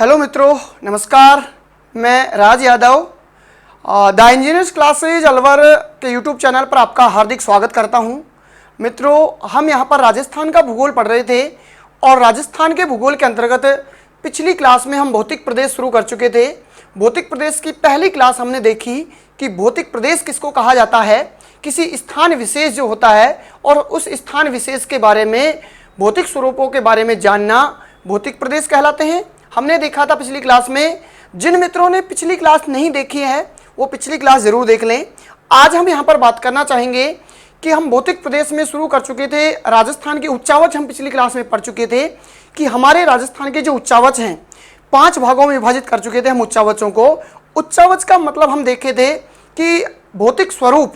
Hello मित्रों, नमस्कार। मैं Raj Yadav the engineers classes Alwar के यूट्यूब चैनल पर आपका हार्दिक स्वागत करता हूं। मित्रों, हम यहां पर राजस्थान का भूगोल पढ़ रहे थे और राजस्थान के भूगोल के अंतर्गत पिछली क्लास में हम भौतिक प्रदेश शुरू कर चुके थे। भौतिक प्रदेश की पहली क्लास हमने देखी कि भौतिक प्रदेश किसको कहा जाता है, किसी स्थान विशेष जो होता है और उस स्थान विशेष के बारे में, भौतिक स्वरूपों के बारे में जानना भौतिक प्रदेश कहलाते हैं। हमने देखा था पिछली क्लास में। जिन मित्रों ने पिछली क्लास नहीं देखी है वो पिछली क्लास जरूर देख लें। आज हम यहाँ पर बात करना चाहेंगे कि हम भौतिक प्रदेश में शुरू कर चुके थे राजस्थान के उच्चावच। हम पिछली क्लास में पढ़ चुके थे कि हमारे राजस्थान के जो उच्चावच हैं 5 भागों में विभाजित कर चुके थे हम उच्चावचों को। उच्चावच का मतलब हम देखे थे कि भौतिक स्वरूप,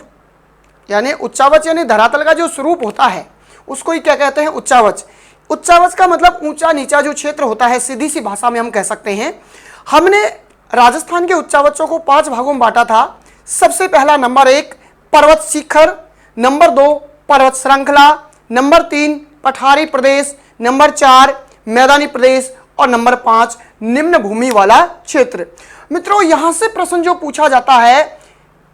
यानी उच्चावच यानी धरातल का जो स्वरूप होता है उसको ही क्या कहते हैं, उच्चावच। उच्चावच का मतलब ऊंचा नीचा जो क्षेत्र होता है, सीधी सी भाषा में हम कह सकते हैं। हमने राजस्थान के उच्चावचों को 5 भागों में बांटा था। सबसे पहला नंबर 1 पर्वत शिखर, नंबर 2 पर्वत श्रृंखला, नंबर 3 पठारी प्रदेश, नंबर 4 मैदानी प्रदेश और नंबर 5 निम्न भूमि वाला क्षेत्र। मित्रों, यहां से प्रश्न जो पूछा जाता है,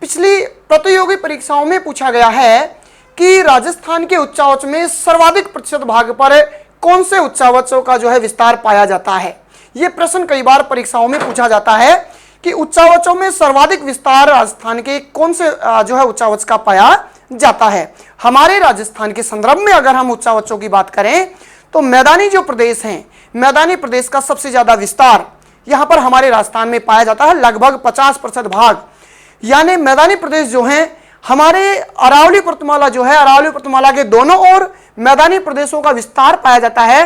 पिछली प्रतियोगी परीक्षाओं में पूछा गया है कि राजस्थान के उच्चावच में सर्वाधिक प्रतिशत भाग पर कौन से उच्चावचों का जो है विस्तार पाया जाता है। यह प्रश्न कई बार परीक्षाओं में पूछा जाता है कि उच्चावचों में सर्वाधिक विस्तार राजस्थान के कौन से जो है उच्चावच का पाया जाता है। हमारे राजस्थान के संदर्भ में अगर हम उच्चावचों की बात करें तो मैदानी जो प्रदेश हैं, मैदानी प्रदेश का सबसे ज्यादा विस्तार यहां पर हमारे राजस्थान में पाया जाता है, लगभग 50% भाग। यानी मैदानी प्रदेश जो हैं हमारे अरावली पर्वतमाला जो है, अरावली पर्वतमाला के दोनों ओर मैदानी प्रदेशों का विस्तार पाया जाता है।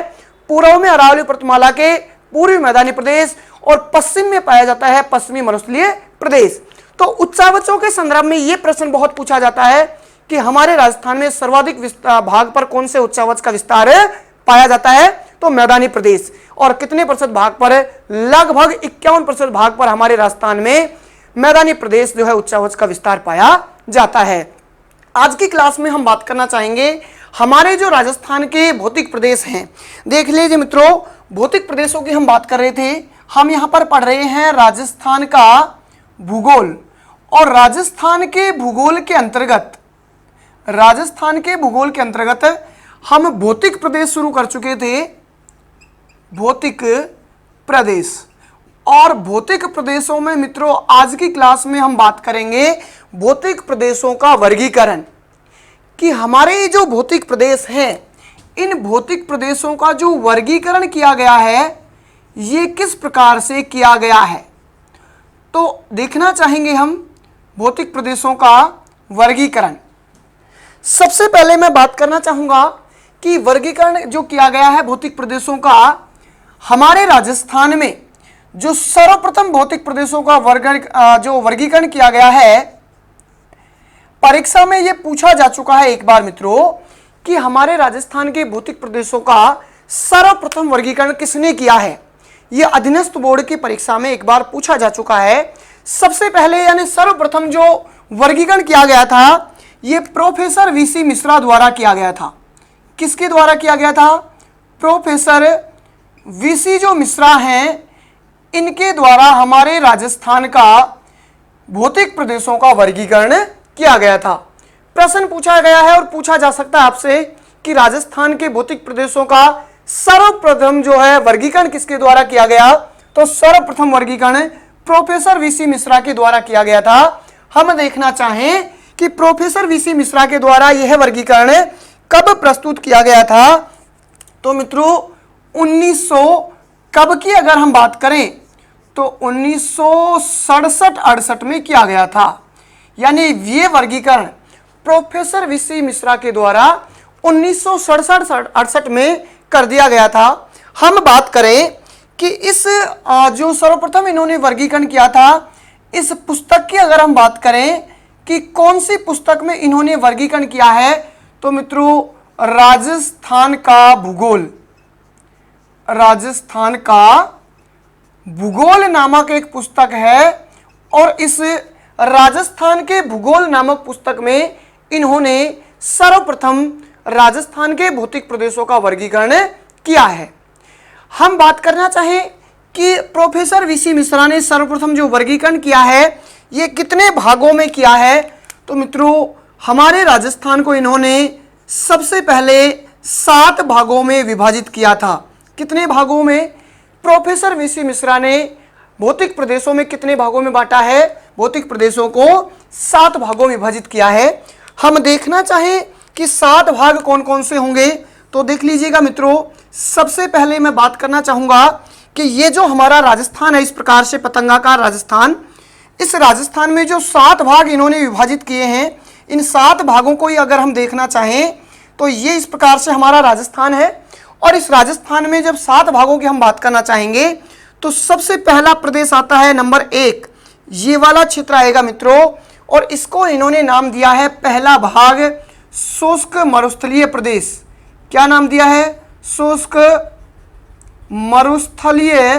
पूर्व में अरावली पर्वतमाला के पूर्वी मैदानी प्रदेश और पश्चिम में पाया जाता है पश्चिमी मरुस्थलीय प्रदेश। तो उच्चावचों के संदर्भ में यह प्रश्न बहुत पूछा जाता है कि हमारे राजस्थान में सर्वाधिक भाग पर कौन से उच्चावच का विस्तार पाया जाता है, तो मैदानी प्रदेश। और कितने प्रतिशत भाग पर, लगभग 51% भाग पर हमारे राजस्थान में मैदानी प्रदेश जो है उच्चावच का विस्तार पाया जाता है। आज की क्लास में हम बात करना चाहेंगे हमारे जो राजस्थान के भौतिक प्रदेश हैं। देख लीजिए मित्रों, भौतिक प्रदेशों की हम बात कर रहे थे। हम यहां पर पढ़ रहे हैं राजस्थान का भूगोल, और राजस्थान के भूगोल के अंतर्गत, राजस्थान के भूगोल के अंतर्गत हम भौतिक प्रदेश शुरू कर चुके थे, भौतिक प्रदेश। और भौतिक प्रदेशों में मित्रों आज की क्लास में हम बात करेंगे भौतिक प्रदेशों का वर्गीकरण, कि हमारे जो भौतिक प्रदेश हैं इन भौतिक प्रदेशों का जो वर्गीकरण किया गया है ये किस प्रकार से किया गया है। तो देखना चाहेंगे हम भौतिक प्रदेशों का वर्गीकरण। सबसे पहले मैं बात करना चाहूंगा कि वर्गीकरण जो किया गया है भौतिक प्रदेशों का, हमारे राजस्थान में जो सर्वप्रथम भौतिक प्रदेशों का वर्गीकरण किया गया है, परीक्षा में यह पूछा जा चुका है एक बार मित्रों कि हमारे राजस्थान के भौतिक प्रदेशों का सर्वप्रथम वर्गीकरण किसने किया है। यह अधीनस्थ बोर्ड की परीक्षा में एक बार पूछा जा चुका है। सबसे पहले यानी सर्वप्रथम जो वर्गीकरण किया गया था यह प्रोफेसर वीसी मिश्रा द्वारा किया गया था। किसके द्वारा किया गया था? प्रोफेसर वीसी जो मिश्रा हैं इनके द्वारा हमारे राजस्थान का भौतिक प्रदेशों का वर्गीकरण किया गया था। प्रश्न पूछा गया है और पूछा जा सकता है आपसे कि राजस्थान के भौतिक प्रदेशों का सर्वप्रथम जो है वर्गीकरण किसके द्वारा किया गया, तो सर्वप्रथम वर्गीकरण प्रोफेसर वीसी मिश्रा के द्वारा किया गया था। हम देखना चाहें कि प्रोफेसर वीसी मिश्रा के द्वारा यह वर्गीकरण कब प्रस्तुत किया गया था, तो मित्रों 1900 कब की अगर हम बात करें तो 1967-68 में किया गया था। यानी ये वर्गीकरण प्रोफेसर वीसी मिश्रा के द्वारा 1967-68 में कर दिया गया था। हम बात करें कि इस जो सर्वप्रथम इन्होंने वर्गीकरण किया था, इस पुस्तक की अगर हम बात करें कि कौन सी पुस्तक में इन्होंने वर्गीकरण किया है, तो मित्रों राजस्थान का भूगोल, राजस्थान का भूगोल नामक एक पुस्तक है। और इस राजस्थान के भूगोल नामक पुस्तक में इन्होंने सर्वप्रथम राजस्थान के भौतिक प्रदेशों का वर्गीकरण किया है। हम बात करना चाहें कि प्रोफेसर वीसी मिश्रा ने सर्वप्रथम जो वर्गीकरण किया है ये कितने भागों में किया है। तो मित्रों हमारे राजस्थान को इन्होंने सबसे पहले 7 भागों में विभाजित किया था। कितने भागों में? प्रोफेसर वीसी मिश्रा ने भौतिक प्रदेशों में कितने भागों में बांटा है? भौतिक प्रदेशों को 7 भागों में विभाजित किया है। हम देखना चाहें कि 7 भाग कौन कौन से होंगे तो देख लीजिएगा मित्रों। सबसे पहले मैं बात करना चाहूंगा कि ये जो हमारा राजस्थान है, इस प्रकार से पतंगाकार राजस्थान, इस राजस्थान में जो 7 भाग इन्होंने विभाजित किए हैं, इन 7 भागों को ही अगर हम देखना चाहें तो ये इस प्रकार से हमारा राजस्थान है। और इस राजस्थान में जब 7 भागों की हम बात करना चाहेंगे तो सबसे पहला प्रदेश आता है नंबर 1, ये वाला क्षेत्र आएगा मित्रों। और इसको इन्होंने नाम दिया है पहला भाग शुष्क मरुस्थलीय प्रदेश। क्या नाम दिया है? शुष्क मरुस्थलीय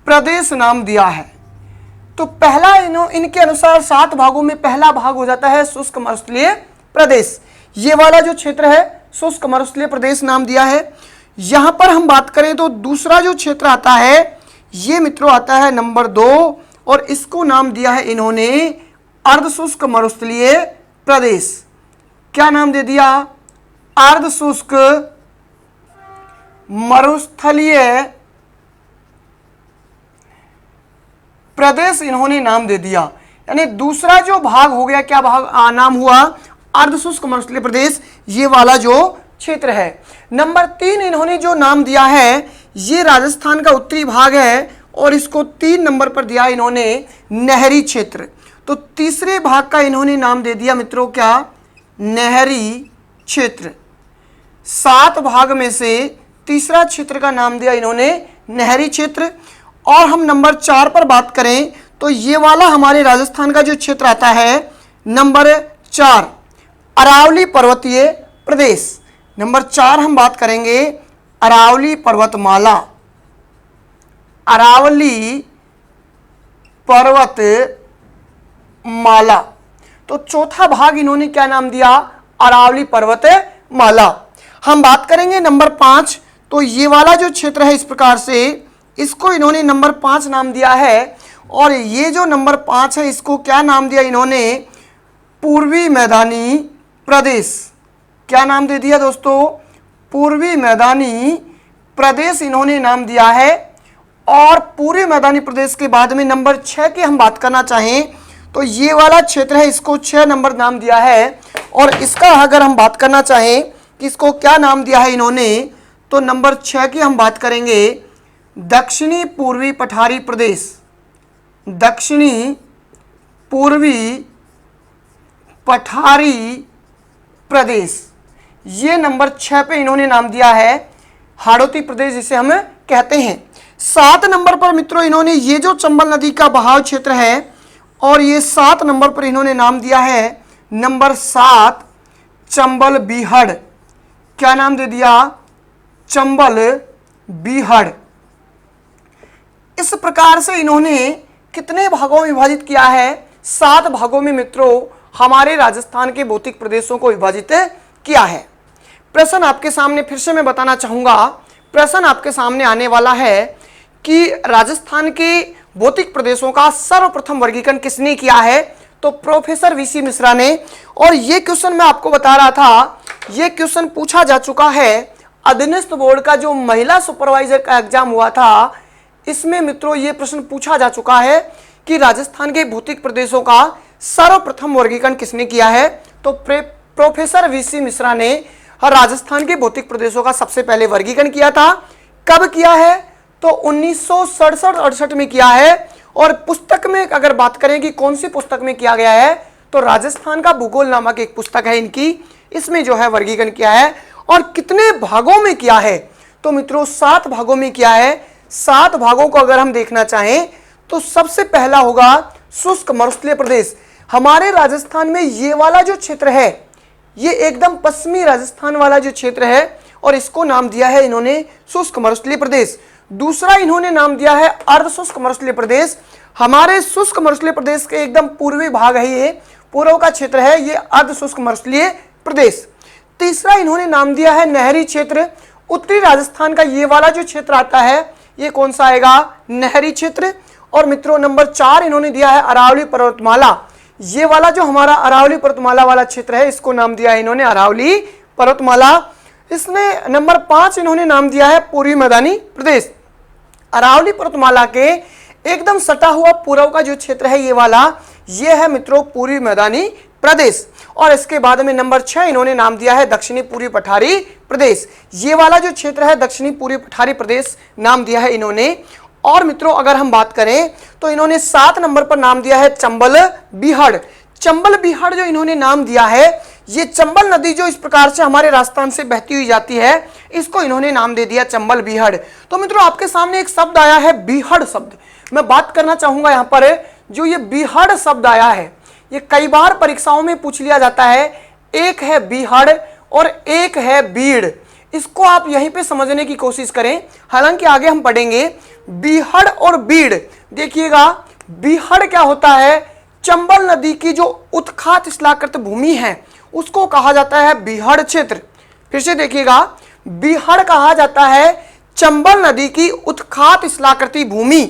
प्रदेश नाम दिया है। तो पहला इनके अनुसार 7 भागों में पहला भाग हो जाता है शुष्क मरुस्थलीय प्रदेश। ये वाला जो क्षेत्र है शुष्क मरुस्थलीय प्रदेश नाम दिया है। यहां पर हम बात करें तो दूसरा जो क्षेत्र आता है ये मित्रों आता है नंबर 2 और इसको नाम दिया है इन्होंने अर्धशुष्क मरुस्थलीय प्रदेश। क्या नाम दे दिया? अर्धशुष्क मरुस्थलीय प्रदेश इन्होंने नाम दे दिया। यानी दूसरा जो भाग हो गया, क्या भाग नाम हुआ? अर्धशुष्क मरुस्थलीय प्रदेश, ये वाला जो क्षेत्र है। नंबर 3 इन्होंने जो नाम दिया है ये राजस्थान का उत्तरी भाग है और इसको 3 नंबर पर दिया इन्होंने नहरी क्षेत्र। तो तीसरे भाग का इन्होंने नाम दे दिया मित्रों क्या? नहरी क्षेत्र। 7 भाग में से तीसरा क्षेत्र का नाम दिया इन्होंने नहरी क्षेत्र। और हम नंबर 4 पर बात करें तो ये वाला हमारे राजस्थान का जो क्षेत्र आता है नंबर 4 अरावली पर्वतीय प्रदेश। नंबर 4 हम बात करेंगे अरावली पर्वतमाला। अरावली पर्वतमाला। तो चौथा भाग इन्होंने क्या नाम दिया? अरावली पर्वतमाला। हम बात करेंगे नंबर 5, तो ये वाला जो क्षेत्र है इस प्रकार से, इसको इन्होंने नंबर 5 नाम दिया है। और ये जो नंबर 5 है इसको क्या नाम दिया इन्होंने? पूर्वी मैदानी प्रदेश। क्या नाम दे दिया दोस्तों? पूर्वी मैदानी प्रदेश इन्होंने नाम दिया है। और पूर्वी मैदानी प्रदेश के बाद में नंबर 6 की हम बात करना चाहें तो ये वाला क्षेत्र है, इसको 6 नंबर नाम दिया है। और इसका अगर हम बात करना चाहें कि इसको क्या नाम दिया है इन्होंने, तो नंबर 6 की हम बात करेंगे दक्षिणी पूर्वी पठारी प्रदेश। दक्षिणी पूर्वी पठारी प्रदेश, ये नंबर 6 पे इन्होंने नाम दिया है हाड़ौती प्रदेश जिसे हम कहते हैं। 7 नंबर पर मित्रों इन्होंने ये जो चंबल नदी का बहाव क्षेत्र है और ये 7 नंबर पर इन्होंने नाम दिया है नंबर 7 चंबल बीहड़। क्या नाम दे दिया? चंबल बीहड़। इस प्रकार से इन्होंने कितने भागों में विभाजित किया है? 7 भागों में मित्रों हमारे राजस्थान के भौतिक प्रदेशों को विभाजित किया है। प्रश्न आपके सामने फिर से मैं बताना चाहूंगा, प्रश्न आपके सामने आने वाला है कि राजस्थान के भौतिक प्रदेशों का सर्वप्रथम वर्गीकरण किसने किया है? तो प्रोफेसर वीसी मिश्रा ने। और ये क्वेश्चन मैं आपको बता रहा था, ये क्वेश्चन पूछा जा चुका है अधीनस्थ बोर्ड का जो महिला सुपरवाइजर का एग्जाम हुआ था, इसमें मित्रों ये प्रश्न पूछा जा चुका है कि राजस्थान के भौतिक प्रदेशों का सर्वप्रथम वर्गीकरण किसने किया है? तो प्रोफेसर वीसी मिश्रा ने राजस्थान के भौतिक प्रदेशों का सबसे पहले वर्गीकरण किया था। कब किया है? तो 1967-68 में किया है। और पुस्तक में अगर बात करें कि कौन सी पुस्तक में किया गया है, तो राजस्थान का भूगोल नामक एक पुस्तक है इनकी, इसमें जो है वर्गीकरण किया है। और कितने भागों में किया है? तो मित्रों 7 भागों में किया है। 7 भागों को अगर हम देखना चाहें तो सबसे पहला होगा शुष्क मरुस्थलीय प्रदेश। हमारे राजस्थान में ये वाला जो क्षेत्र है, ये एकदम पश्चिमी राजस्थान वाला जो क्षेत्र है, और इसको नाम दिया है इन्होंने शुष्क मरुस्थलीय प्रदेश। दूसरा इन्होंने नाम दिया है अर्धशुष्क मरुस्थलीय प्रदेश। हमारे शुष्क मरुस्थलीय प्रदेश के एकदम पूर्वी भाग है, ये पूर्व का क्षेत्र है, ये अर्धशुष्क मरुस्थलीय प्रदेश। तीसरा इन्होंने नाम दिया है नहरी क्षेत्र। उत्तरी राजस्थान का ये वाला जो क्षेत्र आता है ये कौन सा आएगा, नहरी क्षेत्र। और मित्रों नंबर 4 इन्होंने दिया है अरावली पर्वतमाला। ये वाला जो हमारा अरावली पर्वतमाला वाला क्षेत्र है इसको नाम दिया है इन्होंने अरावली पर्वतमाला। इसमें नंबर 5 इन्होंने नाम दिया है पूर्वी मैदानी प्रदेश। अरावली पर्वतमाला के एकदम सटा हुआ पूर्व का जो क्षेत्र है ये वाला, ये है मित्रों पूर्वी मैदानी प्रदेश। और इसके बाद में नंबर 6 इन्होंने नाम दिया है दक्षिणी पूर्वी पठारी प्रदेश। ये वाला जो क्षेत्र है दक्षिणी पूर्वी पठारी प्रदेश नाम दिया है इन्होंने। और मित्रों अगर हम बात करें तो इन्होंने 7 नंबर पर नाम दिया है चंबल बीहड़। चंबल बीहड़ जो इन्होंने नाम दिया है, ये चंबल नदी जो इस प्रकार से हमारे राजस्थान से बहती हुई जाती है, इसको इन्होंने नाम दे दिया चंबल बीहड़। तो मित्रों आपके सामने एक शब्द आया है बीहड़ शब्द, मैं बात करना चाहूंगा यहाँ पर जो ये बीहड़ शब्द आया है ये कई बार परीक्षाओं में पूछ लिया जाता है। एक है बीहड़ और एक है बीड़, इसको आप यहीं पे समझने की कोशिश करें, हालांकि आगे हम पढ़ेंगे। बीहड़ और बीड़, देखिएगा बीहड़ क्या होता है, चंबल नदी की जो उत्खात शिलाकृत भूमि है उसको कहा जाता है बीहड़ क्षेत्र। फिर से देखिएगा, बीहड़ कहा जाता है चंबल नदी की उत्खात शिलाकृति भूमि।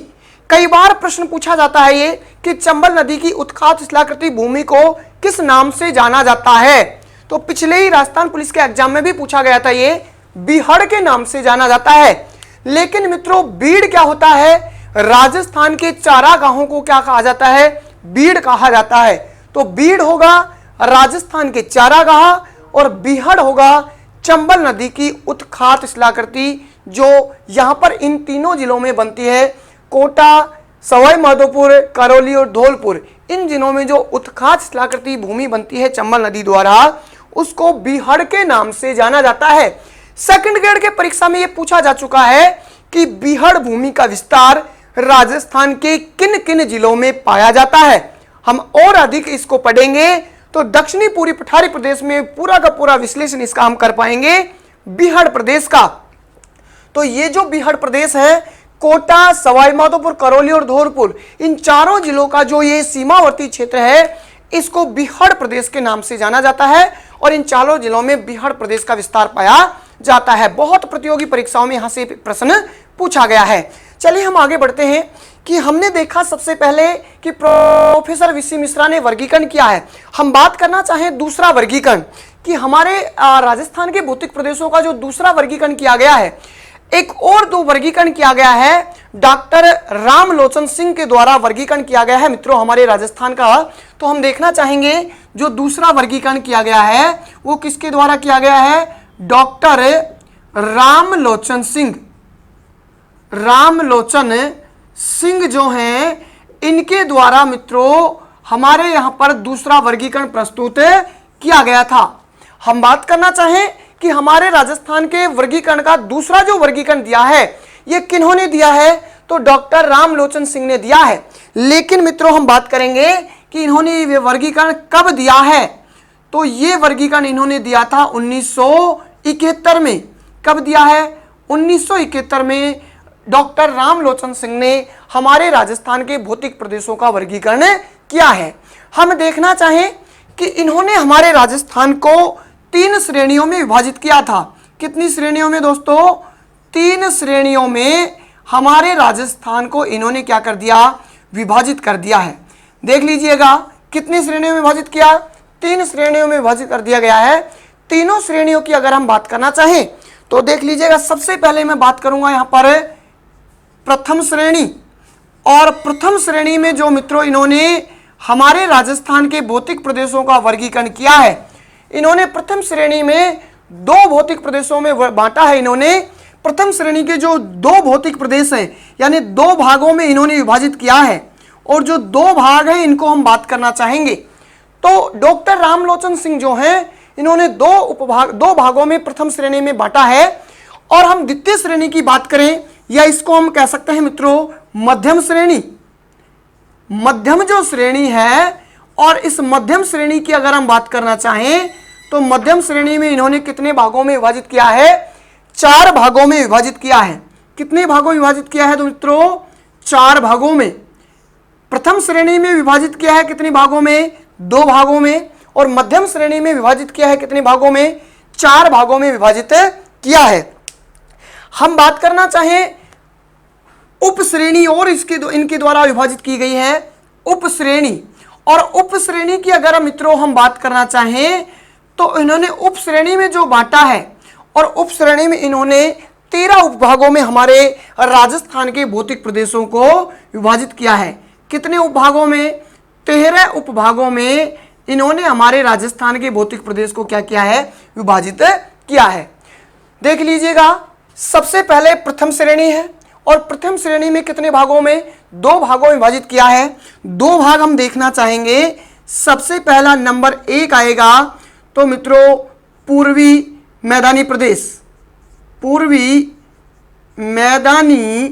कई बार प्रश्न पूछा जाता है ये कि चंबल नदी की उत्खात शिलाकृति भूमि को किस नाम से जाना जाता है। तो पिछले ही राजस्थान पुलिस के एग्जाम में भी पूछा गया था, ये बीहड़ के नाम से जाना जाता है। लेकिन मित्रों बीड़ क्या होता है, राजस्थान के चारागाहों को क्या कहा जाता है, बीड़ कहा जाता है। तो बीड़ होगा राजस्थान के चारागाह और बीहड़ होगा चंबल नदी की उत्खात शिलाकृति जो यहां पर इन तीनों जिलों में बनती है, कोटा, सवाई माधोपुर, करौली और धौलपुर। इन जिलों में जो उत्खात शिलाकृति भूमि बनती है चंबल नदी द्वारा, उसको बीहड़ के नाम से जाना जाता है। सेकंड ग्रेड के परीक्षा में यह पूछा जा चुका है कि बीहड़ भूमि का विस्तार राजस्थान के किन किन जिलों में पाया जाता है। हम और अधिक इसको पढ़ेंगे तो दक्षिणी पूर्वी पठारी प्रदेश में पूरा का पूरा विश्लेषण इसका हम कर पाएंगे बीहड़ प्रदेश का। तो ये जो बीहड़ प्रदेश है, कोटा, सवाई माधोपुर, करौली और धौलपुर, इन चारों जिलों का जो ये सीमावर्ती क्षेत्र है इसको बीहड़ प्रदेश के नाम से जाना जाता है। और इन चारों जिलों में बीहड़ प्रदेश का विस्तार पाया जाता है। बहुत प्रतियोगी परीक्षाओं में यहां से प्रश्न पूछा गया है। चलिए हम आगे बढ़ते हैं कि हमने देखा सबसे पहले कि प्रोफेसर वीसी मिश्रा ने वर्गीकरण किया है। हम बात करना चाहें दूसरा वर्गीकरण कि हमारे राजस्थान के भौतिक प्रदेशों का जो दूसरा वर्गीकरण किया गया है, एक और 2 वर्गीकरण किया गया है, डॉक्टर रामलोचन सिंह के द्वारा वर्गीकरण किया गया है मित्रों हमारे राजस्थान का। तो हम देखना चाहेंगे जो दूसरा वर्गीकरण किया गया है वो किसके द्वारा किया गया है, डॉक्टर रामलोचन सिंह जो हैं इनके द्वारा मित्रों हमारे यहां पर दूसरा वर्गीकरण प्रस्तुत किया गया था। हम बात करना चाहें कि हमारे राजस्थान के वर्गीकरण का दूसरा जो वर्गीकरण दिया है ये किन्होंने दिया है, तो डॉक्टर रामलोचन सिंह ने दिया है। लेकिन मित्रों हम बात करेंगे कि इन्होंने ये वर्गीकरण कब दिया है, तो ये वर्गीकरण इन्होंने दिया था 1971 में। कब दिया है, 1971 में डॉक्टर रामलोचन सिंह ने हमारे राजस्थान के भौतिक प्रदेशों का वर्गीकरण किया है। हम देखना चाहें कि इन्होंने हमारे राजस्थान को 3 श्रेणियों में विभाजित किया था। कितनी श्रेणियों में दोस्तों, 3 श्रेणियों में हमारे राजस्थान को इन्होंने क्या कर दिया, विभाजित कर दिया है। देख लीजिएगा कितनी श्रेणियों में विभाजित किया, 3 श्रेणियों में विभाजित कर दिया गया है। तीनों श्रेणियों की अगर हम बात करना चाहें तो देख लीजिएगा, सबसे पहले मैं बात करूंगा यहां पर प्रथम श्रेणी। और प्रथम श्रेणी में जो मित्रों इन्होंने हमारे राजस्थान के भौतिक प्रदेशों का वर्गीकरण किया है, इन्होंने प्रथम श्रेणी में 2 भौतिक प्रदेशों में बांटा है। इन्होंने प्रथम श्रेणी के जो 2 भौतिक प्रदेश हैं यानी 2 भागों में इन्होंने विभाजित किया है, और जो 2 भाग हैं इनको हम बात करना चाहेंगे। तो डॉक्टर रामलोचन सिंह जो हैं इन्होंने 2 भागों में प्रथम श्रेणी में बांटा है। और हम द्वितीय श्रेणी की बात करें या इसको हम कह सकते हैं मित्रों मध्यम श्रेणी। मध्यम जो श्रेणी है, और इस मध्यम श्रेणी की अगर हम बात करना चाहें तो मध्यम श्रेणी में इन्होंने कितने भागों में विभाजित किया है, 4 भागों में विभाजित किया है। कितने भागों में विभाजित किया है तो मित्रों, 4 भागों में। प्रथम श्रेणी में विभाजित किया है कितने भागों में, 2 भागों में। और मध्यम श्रेणी में विभाजित किया है कितने भागों में, 4 भागों में विभाजित किया है। हम बात करना चाहें उप श्रेणी और इनके द्वारा विभाजित की गई है उप श्रेणी। और उप श्रेणी की अगर मित्रों हम बात करना चाहें तो इन्होंने उप श्रेणी में जो बांटा है और उप श्रेणी में इन्होंने 13 उपभागों में हमारे राजस्थान के भौतिक प्रदेशों को विभाजित किया है। कितने उपभागों में? 13 उपभागों में इन्होंने हमारे राजस्थान के भौतिक प्रदेश को क्या किया है? विभाजित किया है। देख लीजिएगा, सबसे पहले प्रथम श्रेणी है और प्रथम श्रेणी में कितने भागों में? 2 भागों में विभाजित किया है। 2 भाग हम देखना चाहेंगे। सबसे पहला नंबर 1 आएगा तो मित्रों पूर्वी मैदानी प्रदेश, पूर्वी मैदानी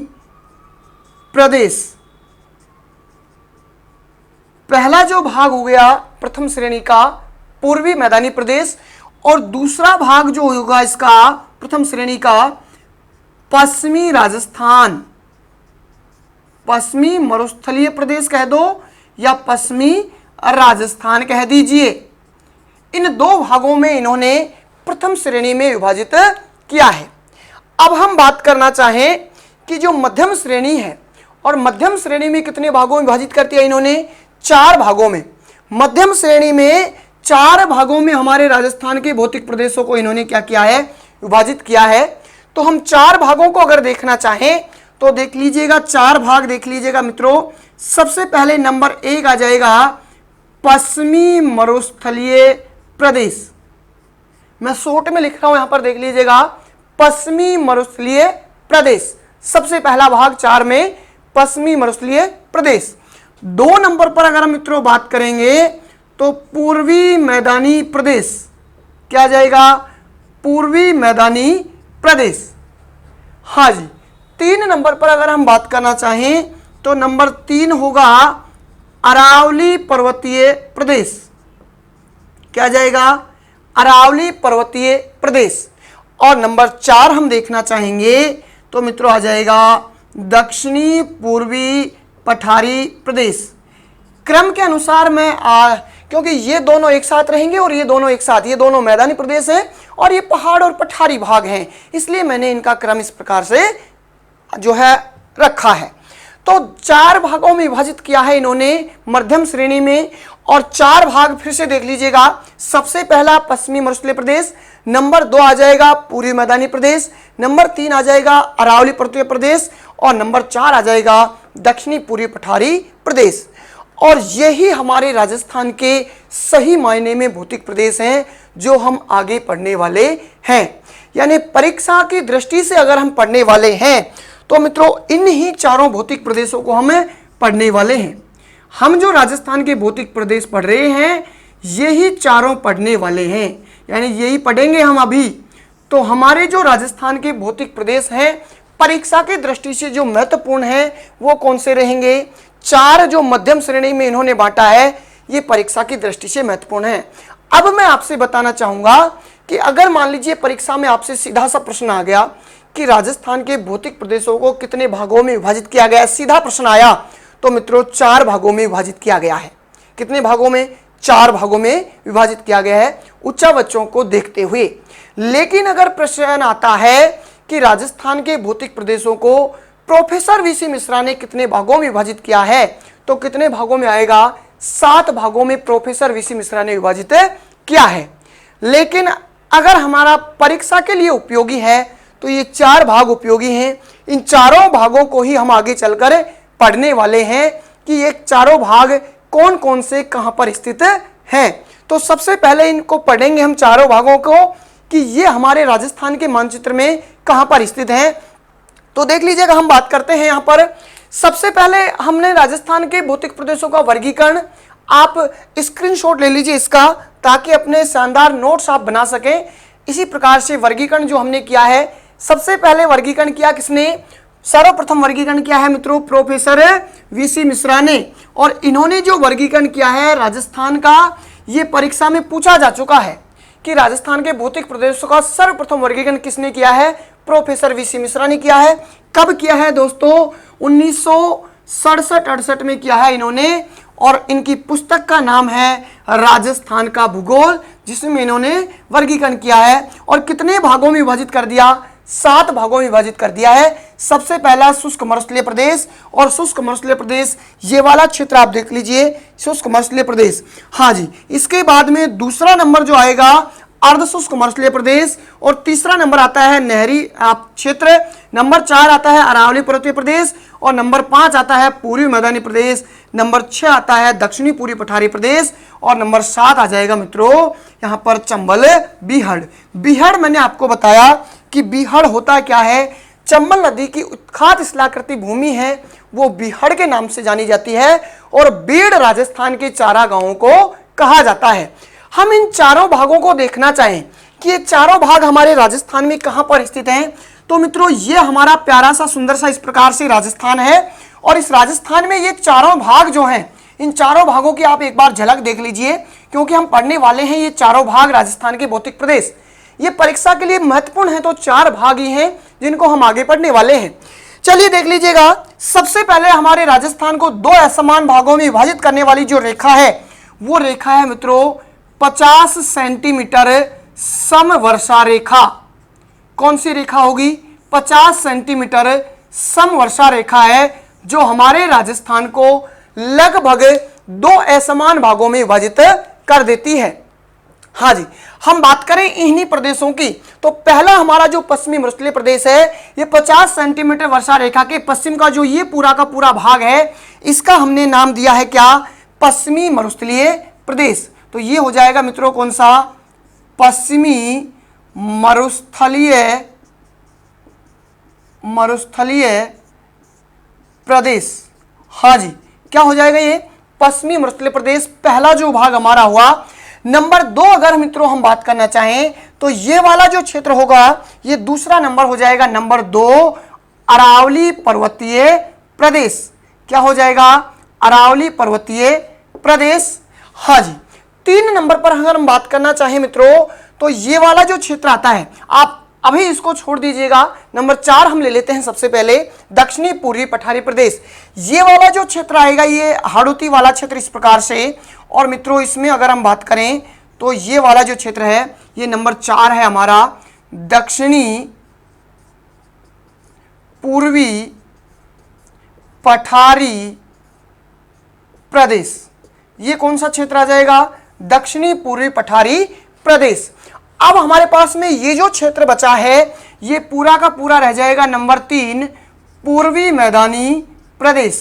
प्रदेश पहला जो भाग हो गया प्रथम श्रेणी का पूर्वी मैदानी प्रदेश। और दूसरा भाग जो होगा इसका प्रथम श्रेणी का पश्चिमी राजस्थान, पश्चिमी मरुस्थलीय प्रदेश कह दो या पश्चिमी राजस्थान कह दीजिए। इन 2 भागों में इन्होंने प्रथम श्रेणी में विभाजित किया है। अब हम बात करना चाहें कि जो मध्यम श्रेणी है और मध्यम श्रेणी में कितने भागों में विभाजित कर दिया इन्होंने? 4 भागों में। मध्यम श्रेणी में 4 भागों में हमारे राजस्थान के भौतिक प्रदेशों को इन्होंने क्या किया है? विभाजित किया है। तो हम 4 भागों को अगर देखना चाहें तो देख लीजिएगा, 4 भाग देख लीजिएगा मित्रों। सबसे पहले नंबर 1 आ जाएगा पश्चिमी मरुस्थलीय प्रदेश। मैं शॉर्ट में लिख रहा हूं, यहां पर देख लीजिएगा, पश्चिमी मरुस्थलीय प्रदेश सबसे पहला भाग 4 में, पश्चिमी मरुस्थलीय प्रदेश। 2 नंबर पर अगर हम मित्रों बात करेंगे तो पूर्वी मैदानी प्रदेश। क्या जाएगा? पूर्वी मैदानी प्रदेश। हाँ जी। 3 नंबर पर अगर हम बात करना चाहें तो नंबर 3 होगा अरावली पर्वतीय प्रदेश। क्या जाएगा? अरावली पर्वतीय प्रदेश। और नंबर 4 हम देखना चाहेंगे तो मित्रों आ जाएगा दक्षिणी पूर्वी पठारी प्रदेश। क्रम के अनुसार मैं क्योंकि ये दोनों एक साथ रहेंगे और ये दोनों एक साथ, ये दोनों मैदानी प्रदेश हैं और ये पहाड़ और पठारी भाग हैं, इसलिए मैंने इनका क्रम इस प्रकार से जो है रखा है। तो 4 भागों में विभाजित किया है इन्होंने मध्यम श्रेणी में। और 4 भाग फिर से देख लीजिएगा। सबसे पहला पश्चिमी मरुस्थलीय प्रदेश, नंबर 2 आ जाएगा पूर्वी मैदानी प्रदेश, नंबर 3 आ जाएगा अरावली पर्वतीय प्रदेश और नंबर 4 आ जाएगा दक्षिणी पूर्वी पठारी प्रदेश। और यही हमारे राजस्थान के सही मायने में भौतिक प्रदेश हैं जो हम आगे पढ़ने वाले हैं। यानी परीक्षा की दृष्टि से अगर हम पढ़ने वाले हैं तो मित्रों इन ही 4 भौतिक प्रदेशों को हम पढ़ने वाले हैं। हम जो राजस्थान के भौतिक प्रदेश पढ़ रहे हैं यही 4 पढ़ने वाले हैं, यानी यही पढ़ेंगे हम अभी। तो हमारे जो राजस्थान के भौतिक प्रदेश हैं परीक्षा की दृष्टि से जो महत्वपूर्ण है वो कौन से रहेंगे? 4 जो मध्यम श्रेणी में इन्होंने बांटा है ये परीक्षा की दृष्टि से महत्वपूर्ण है। अब मैं आपसे बताना चाहूंगा कि अगर मान लीजिए परीक्षा में आपसे सीधा सा प्रश्न आ गया कि राजस्थान के भौतिक प्रदेशों को कितने भागों में विभाजित किया गया है, सीधा प्रश्न आया तो मित्रों 4 भागों में विभाजित किया गया है। कितने भागों में? 4 भागों में विभाजित किया गया है उच्च बच्चों को देखते हुए। लेकिन अगर प्रश्न आता है कि राजस्थान के भौतिक प्रदेशों को प्रोफेसर वीसी मिश्रा ने कितने भागों में विभाजित किया है तो कितने भागों में आएगा? 7 भागों में प्रोफेसर वीसी मिश्रा ने विभाजित किया है। लेकिन अगर हमारा परीक्षा के लिए उपयोगी है तो ये 4 भाग उपयोगी हैं। इन 4 भागों को ही हम आगे चलकर पढ़ने वाले हैं कि ये 4 भाग कौन कौन से कहां पर स्थित हैं। तो सबसे पहले इनको पढ़ेंगे हम 4 भागों को कि ये हमारे राजस्थान के मानचित्र में कहां पर स्थित हैं। तो देख लीजिएगा, हम बात करते हैं यहां पर। सबसे पहले हमने राजस्थान के भौतिक प्रदेशों का वर्गीकरण, आप स्क्रीनशॉट ले लीजिए इसका ताकि अपने शानदार नोट्स आप बना सकें। इसी प्रकार से वर्गीकरण जो हमने किया है, सबसे पहले वर्गीकरण किया किसने? सर्वप्रथम वर्गीकरण किया है मित्रों प्रोफेसर वीसी मिश्रा ने। और इन्होंने जो वर्गीकरण किया है राजस्थान का, ये परीक्षा में पूछा जा चुका है कि राजस्थान के भौतिक प्रदेशों का सर्वप्रथम वर्गीकरण किसने किया है? प्रोफेसर वीसी मिश्रा ने किया है। कब किया है दोस्तों? 1967-68 में किया है इन्होंने। और इनकी पुस्तक का नाम है राजस्थान का भूगोल, जिसमें इन्होंने वर्गीकरण किया है। और कितने भागों में विभाजित कर दिया? 7 भागों में विभाजित कर दिया है। सबसे पहला शुष्क मरुस्थलीय प्रदेश, और शुष्क मरुस्थलीय प्रदेश ये वाला क्षेत्र आप देख लीजिए, शुष्क मरुस्थलीय प्रदेश। हाँ जी, इसके बाद में दूसरा नंबर जो आएगा अर्ध शुष्क मरुस्थलीय प्रदेश, और तीसरा नंबर आता है नहरी क्षेत्र, नंबर 4 आता है अरावली पर्वतीय प्रदेश, और नंबर 5 आता है पूर्वी मैदानी प्रदेश, नंबर 6 आता है दक्षिणी पूर्वी पठारी प्रदेश, और नंबर 7 आ जाएगा मित्रों यहाँ पर चंबल बीहड़। बीहड़ मैंने आपको बताया कि बीहड़ होता क्या है, चंबल नदी की उत्खात शिलाकृति भूमि है वो बीहड़ के नाम से जानी जाती है, और बीड़ राजस्थान के चारागाहों को कहा जाता है। हम इन चारों भागों को देखना चाहें कि ये चारों भाग हमारे राजस्थान में कहां पर स्थित हैं, तो मित्रों ये हमारा प्यारा सा सुंदर सा इस प्रकार से राजस्थान है, और इस राजस्थान में ये चारों भाग जो हैं, इन चारों भागों की आप एक बार झलक देख लीजिए, क्योंकि हम पढ़ने वाले हैं ये चारों भाग राजस्थान के भौतिक प्रदेश। ये परीक्षा के लिए महत्वपूर्ण है, तो 4 भाग ही हैं जिनको हम आगे पढ़ने वाले हैं। चलिए देख लीजिएगा, सबसे पहले हमारे राजस्थान को 2 असमान भागों में विभाजित करने वाली जो रेखा है वो रेखा है मित्रों 50 सेंटीमीटर समवर्षा रेखा। कौन सी रेखा होगी? 50 सेंटीमीटर समवर्षा रेखा है, जो हमारे राजस्थान को लगभग 2 असमान भागों में विभाजित कर देती है। हाँ जी, हम बात करें इन्हीं प्रदेशों की, तो पहला हमारा जो पश्चिमी मरुस्थलीय प्रदेश है, ये 50 सेंटीमीटर वर्षा रेखा के पश्चिम का जो ये पूरा का पूरा भाग है, इसका हमने नाम दिया है क्या? पश्चिमी मरुस्थलीय प्रदेश। तो ये हो जाएगा मित्रों कौन सा? पश्चिमी मरुस्थलीय प्रदेश। हाँ जी, क्या हो जाएगा ये? पश्चिमी मरुस्थलीय प्रदेश पहला जो भाग हमारा हुआ। नंबर 2 अगर मित्रों हम बात करना चाहें तो ये वाला जो क्षेत्र होगा ये दूसरा नंबर हो जाएगा, नंबर 2 अरावली पर्वतीय प्रदेश। क्या हो जाएगा? अरावली पर्वतीय प्रदेश। हाँ जी, 3 नंबर पर अगर हम बात करना चाहें मित्रों तो ये वाला जो क्षेत्र आता है, आप अभी इसको छोड़ दीजिएगा, नंबर 4 हम ले लेते हैं सबसे पहले, दक्षिणी पूर्वी पठारी प्रदेश। ये वाला जो क्षेत्र आएगा ये हाड़ौती वाला क्षेत्र इस प्रकार से, और मित्रों इसमें अगर हम बात करें तो ये वाला जो क्षेत्र है ये नंबर 4 है हमारा दक्षिणी पूर्वी पठारी प्रदेश। ये कौन सा क्षेत्र आ जाएगा? दक्षिणी पूर्वी पठारी प्रदेश। अब हमारे पास में ये जो क्षेत्र बचा है ये पूरा का पूरा रह जाएगा नंबर 3 पूर्वी मैदानी प्रदेश।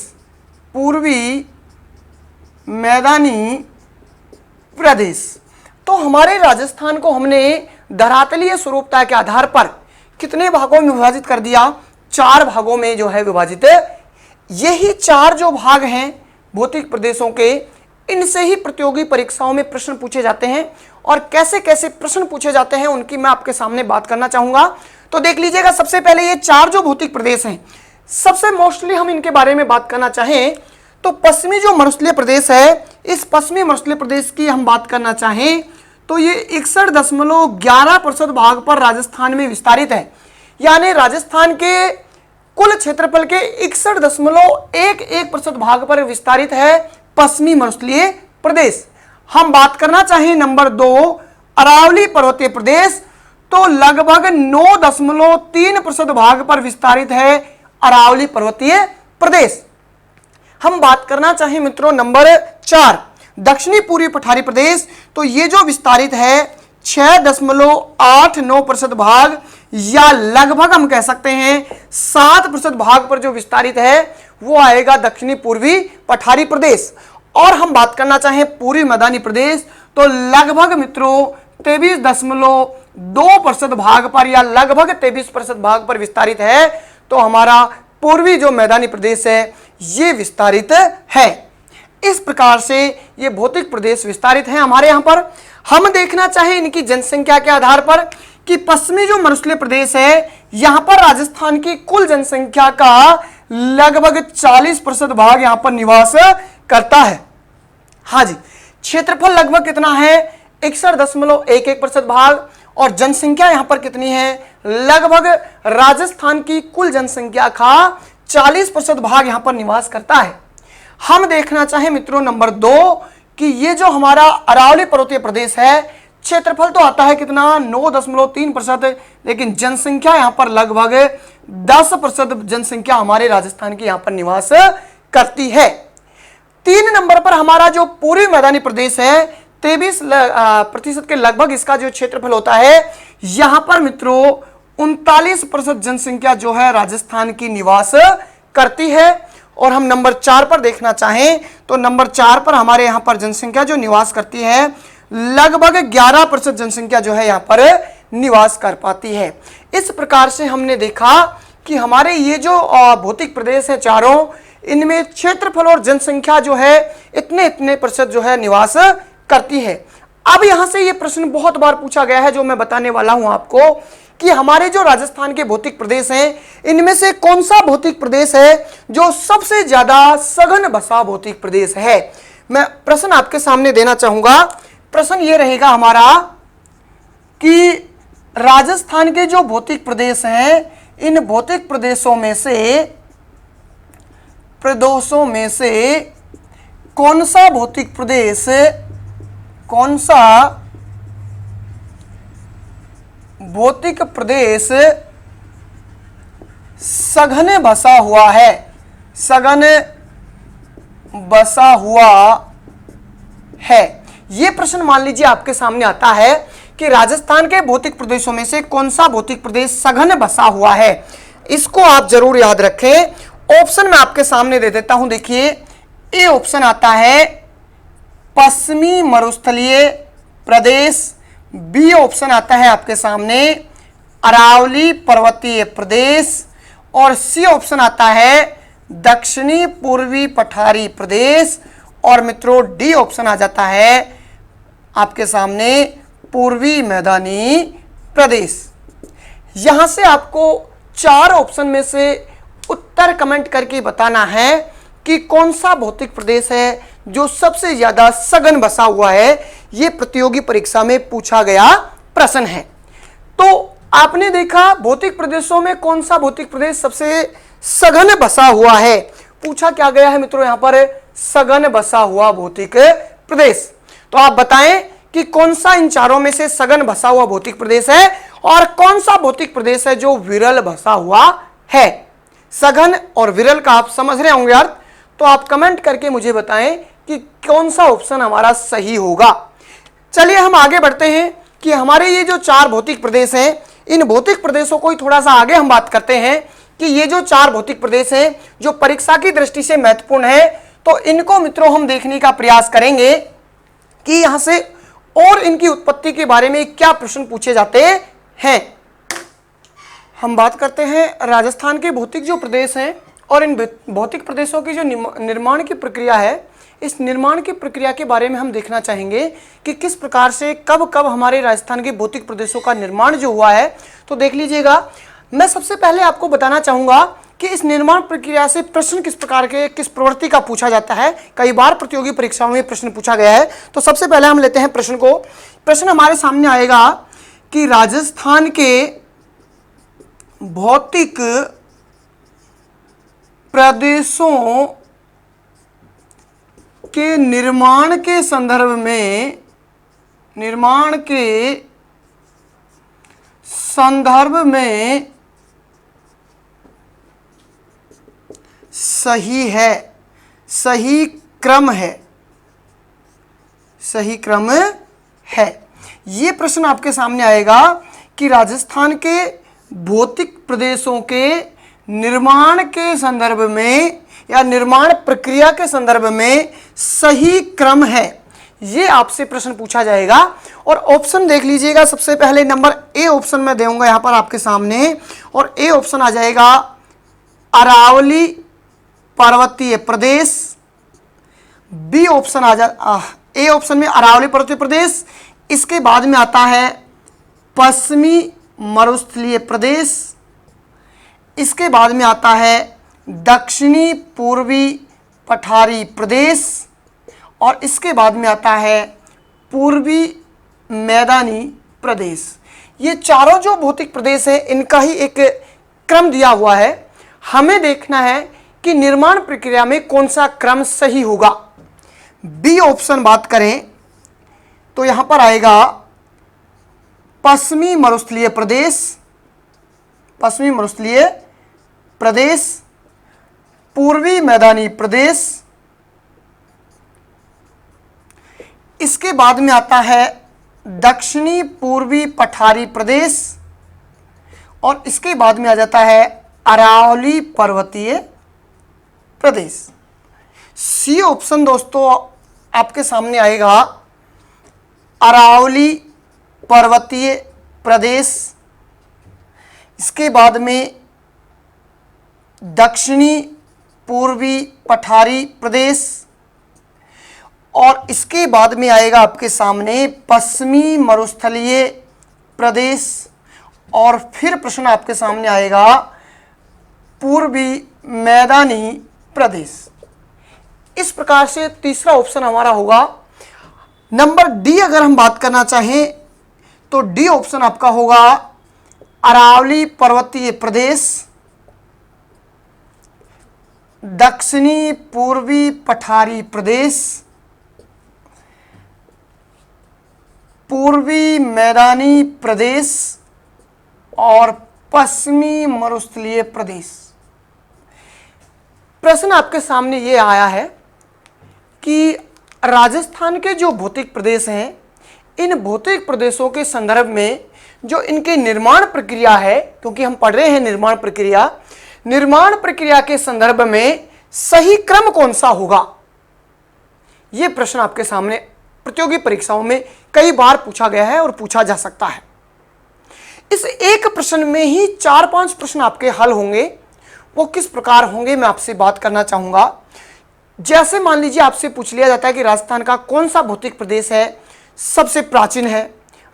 पूर्वी मैदानी प्रदेश। तो हमारे राजस्थान को हमने धरातलीय स्वरूपता के आधार पर कितने भागों में विभाजित कर दिया? 4 भागों में जो है विभाजित। यही 4 जो भाग हैं भौतिक प्रदेशों के, इनसे ही प्रतियोगी परीक्षाओं में प्रश्न पूछे जाते हैं, और कैसे कैसे प्रश्न पूछे जाते हैं उनकी मैं आपके सामने बात करना चाहूंगा। तो देख लीजिएगा, सबसे पहले ये 4 जो भौतिक प्रदेश हैं, सबसे मोस्टली हम इनके बारे में बात करना चाहें तो पश्चिमी जो मरुस्थलीय प्रदेश है, इस पश्चिमी मरुस्थलीय प्रदेश की हम बात करना चाहें तो ये 61.11% भाग पर राजस्थान में विस्तारित है। यानी राजस्थान के कुल क्षेत्रफल के 61.11% भाग पर विस्तारित है पश्चिमी मरुस्थलीय प्रदेश। हम बात करना चाहें नंबर 2 अरावली पर्वतीय प्रदेश, तो लगभग 9.3% भाग पर विस्तारित है अरावली पर्वतीय प्रदेश। हम बात करना चाहें मित्रों नंबर 4 दक्षिणी पूर्वी पठारी प्रदेश, तो ये जो विस्तारित है 6.89% भाग, या लगभग हम कह सकते हैं 7% भाग पर जो विस्तारित है वो आएगा दक्षिणी पूर्वी पठारी प्रदेश। और हम बात करना चाहें पूर्वी मैदानी प्रदेश, तो लगभग मित्रों 23.2% भाग पर, या लगभग 23% भाग पर विस्तारित है। तो हमारा पूर्वी जो मैदानी प्रदेश है ये विस्तारित है। इस प्रकार से ये भौतिक प्रदेश विस्तारित हैं हमारे यहाँ पर। हम देखना चाहें इनकी जनसंख्या के आधार पर कि पश्चिमी जो मरुस्थलीय प्रदेश है यहाँ पर राजस्थान की कुल जनसंख्या का लगभग 40% भाग यहाँ पर निवास करता है। हाँ जी, क्षेत्रफल लगभग कितना है? 61.11% भाग, और जनसंख्या यहाँ पर कितनी है? लगभग राजस्थान की कुल जनसंख्या का 40% भाग यहाँ पर निवास करता है। हम देखना चाहें मित्रों नंबर 2 कि ये जो हमारा अरावली पर्वतीय प्रदेश है क्षेत्रफल तो आता है कितना 9.3%, लेकिन जनसंख्या यहाँ पर लगभग 10% जनसंख्या हमारे राजस्थान की यहाँ पर निवास करती है। 3 नंबर पर हमारा जो पूर्वी मैदानी प्रदेश है 23% के लगभग इसका जो क्षेत्रफल होता है, यहां पर मित्रों 39% जनसंख्या जो है राजस्थान की निवास करती है। और हम नंबर 4 पर देखना चाहें तो नंबर 4 पर हमारे यहां पर जनसंख्या जो निवास करती है लगभग 11% जनसंख्या जो है यहां पर निवास कर पाती है। इस प्रकार से हमने देखा कि हमारे ये जो भौतिक प्रदेश है चारों, इनमें क्षेत्रफल और जनसंख्या जो है इतने प्रतिशत जो है निवास करती है। अब यहां से ये प्रश्न बहुत बार पूछा गया है जो मैं बताने वाला हूं आपको कि हमारे जो राजस्थान के भौतिक प्रदेश हैं इनमें से कौन सा भौतिक प्रदेश है जो सबसे ज्यादा सघन बसा भौतिक प्रदेश है। मैं प्रश्न आपके सामने देना चाहूंगा। प्रश्न ये रहेगा हमारा कि राजस्थान के जो भौतिक प्रदेश हैं इन भौतिक प्रदेशों में से कौन सा भौतिक प्रदेश सघन बसा हुआ है। यह प्रश्न मान लीजिए आपके सामने आता है कि राजस्थान के भौतिक प्रदेशों में से कौन सा भौतिक प्रदेश सघन बसा हुआ है। इसको आप जरूर याद रखें। ऑप्शन मैं आपके सामने दे देता हूं। देखिए, ए ऑप्शन आता है पश्चिमी मरुस्थलीय प्रदेश, बी ऑप्शन आता है आपके सामने अरावली पर्वतीय प्रदेश, और सी ऑप्शन आता है दक्षिणी पूर्वी पठारी प्रदेश, और मित्रों डी ऑप्शन आ जाता है आपके सामने पूर्वी मैदानी प्रदेश। यहां से आपको 4 ऑप्शन में से उत्तर कमेंट करके बताना है कि कौन सा भौतिक प्रदेश है जो सबसे ज्यादा सघन बसा हुआ है। यह प्रतियोगी परीक्षा में पूछा गया प्रश्न है। तो आपने देखा भौतिक प्रदेशों में कौन सा भौतिक प्रदेश सबसे सघन बसा हुआ है। पूछा क्या गया है मित्रों, यहां पर सघन बसा हुआ भौतिक प्रदेश। तो आप बताएं कि कौन सा इन चारों में से सघन बसा हुआ भौतिक प्रदेश है और कौन सा भौतिक प्रदेश है जो विरल बसा हुआ है। सघन और विरल का आप समझ रहे होंगे अर्थ, तो आप कमेंट करके मुझे बताएं कि कौन सा ऑप्शन हमारा सही होगा। चलिए हम आगे बढ़ते हैं कि हमारे ये जो 4 भौतिक प्रदेश हैं, इन भौतिक प्रदेशों को ही थोड़ा सा आगे हम बात करते हैं कि ये जो 4 भौतिक प्रदेश हैं जो परीक्षा की दृष्टि से महत्वपूर्ण है, तो इनको मित्रों हम देखने का प्रयास करेंगे कि यहां से और इनकी उत्पत्ति के बारे में क्या प्रश्न पूछे जाते हैं। हम बात करते हैं राजस्थान के भौतिक जो प्रदेश हैं और इन भौतिक प्रदेशों की जो निर्माण की प्रक्रिया है, इस निर्माण की प्रक्रिया के बारे में हम देखना चाहेंगे कि किस प्रकार से कब कब हमारे राजस्थान के भौतिक प्रदेशों का निर्माण जो हुआ है। तो देख लीजिएगा, मैं सबसे पहले आपको बताना चाहूंगा कि इस निर्माण प्रक्रिया से प्रश्न किस प्रकार के, किस प्रवृत्ति का पूछा जाता है। कई बार प्रतियोगी परीक्षाओं में प्रश्न पूछा गया है। तो सबसे पहले हम लेते हैं प्रश्न को। प्रश्न हमारे सामने आएगा कि राजस्थान के भौतिक प्रदेशों के निर्माण के संदर्भ में सही क्रम है। ये प्रश्न आपके सामने आएगा कि राजस्थान के भौतिक प्रदेशों के निर्माण के संदर्भ में या निर्माण प्रक्रिया के संदर्भ में सही क्रम है। ये आपसे प्रश्न पूछा जाएगा। और ऑप्शन देख लीजिएगा, सबसे पहले नंबर ए ऑप्शन में दूंगा यहां पर आपके सामने, और ए ऑप्शन आ जाएगा अरावली पर्वतीय प्रदेश, बी ऑप्शन ए ऑप्शन में अरावली पर्वतीय प्रदेश, इसके बाद में आता है पश्चिमी मरुस्थलीय प्रदेश, इसके बाद में आता है दक्षिणी पूर्वी पठारी प्रदेश, और इसके बाद में आता है पूर्वी मैदानी प्रदेश। ये चारों जो भौतिक प्रदेश है इनका ही एक क्रम दिया हुआ है। हमें देखना है कि निर्माण प्रक्रिया में कौन सा क्रम सही होगा। बी ऑप्शन बात करें तो यहां पर आएगा पश्चिमी मरुस्थलीय प्रदेश, पश्चिमी मरुस्थलीय प्रदेश, पूर्वी मैदानी प्रदेश, इसके बाद में आता है दक्षिणी पूर्वी पठारी प्रदेश, और इसके बाद में आ जाता है अरावली पर्वतीय प्रदेश। सी ऑप्शन दोस्तों आपके सामने आएगा, अरावली पर्वतीय प्रदेश, इसके बाद में दक्षिणी पूर्वी पठारी प्रदेश, और इसके बाद में आएगा आपके सामने पश्चिमी मरुस्थलीय प्रदेश, और फिर प्रश्न आपके सामने आएगा पूर्वी मैदानी प्रदेश। इस प्रकार से तीसरा ऑप्शन हमारा होगा। नंबर डी अगर हम बात करना चाहें तो डी ऑप्शन आपका होगा अरावली पर्वतीय प्रदेश, दक्षिणी पूर्वी पठारी प्रदेश, पूर्वी मैदानी प्रदेश और पश्चिमी मरुस्थलीय प्रदेश। प्रश्न आपके सामने ये आया है कि राजस्थान के जो भौतिक प्रदेश हैं, इन भौतिक प्रदेशों के संदर्भ में जो इनकी निर्माण प्रक्रिया है, क्योंकि हम पढ़ रहे हैं निर्माण प्रक्रिया, निर्माण प्रक्रिया के संदर्भ में सही क्रम कौन सा होगा, यह प्रश्न आपके सामने प्रतियोगी परीक्षाओं में कई बार पूछा गया है और पूछा जा सकता है। इस एक प्रश्न में ही 4-5 प्रश्न आपके हल होंगे। वो किस प्रकार होंगे मैं आपसे बात करना चाहूंगा। जैसे मान लीजिए आपसे पूछ लिया जाता है कि राजस्थान का कौन सा भौतिक प्रदेश है सबसे प्राचीन है,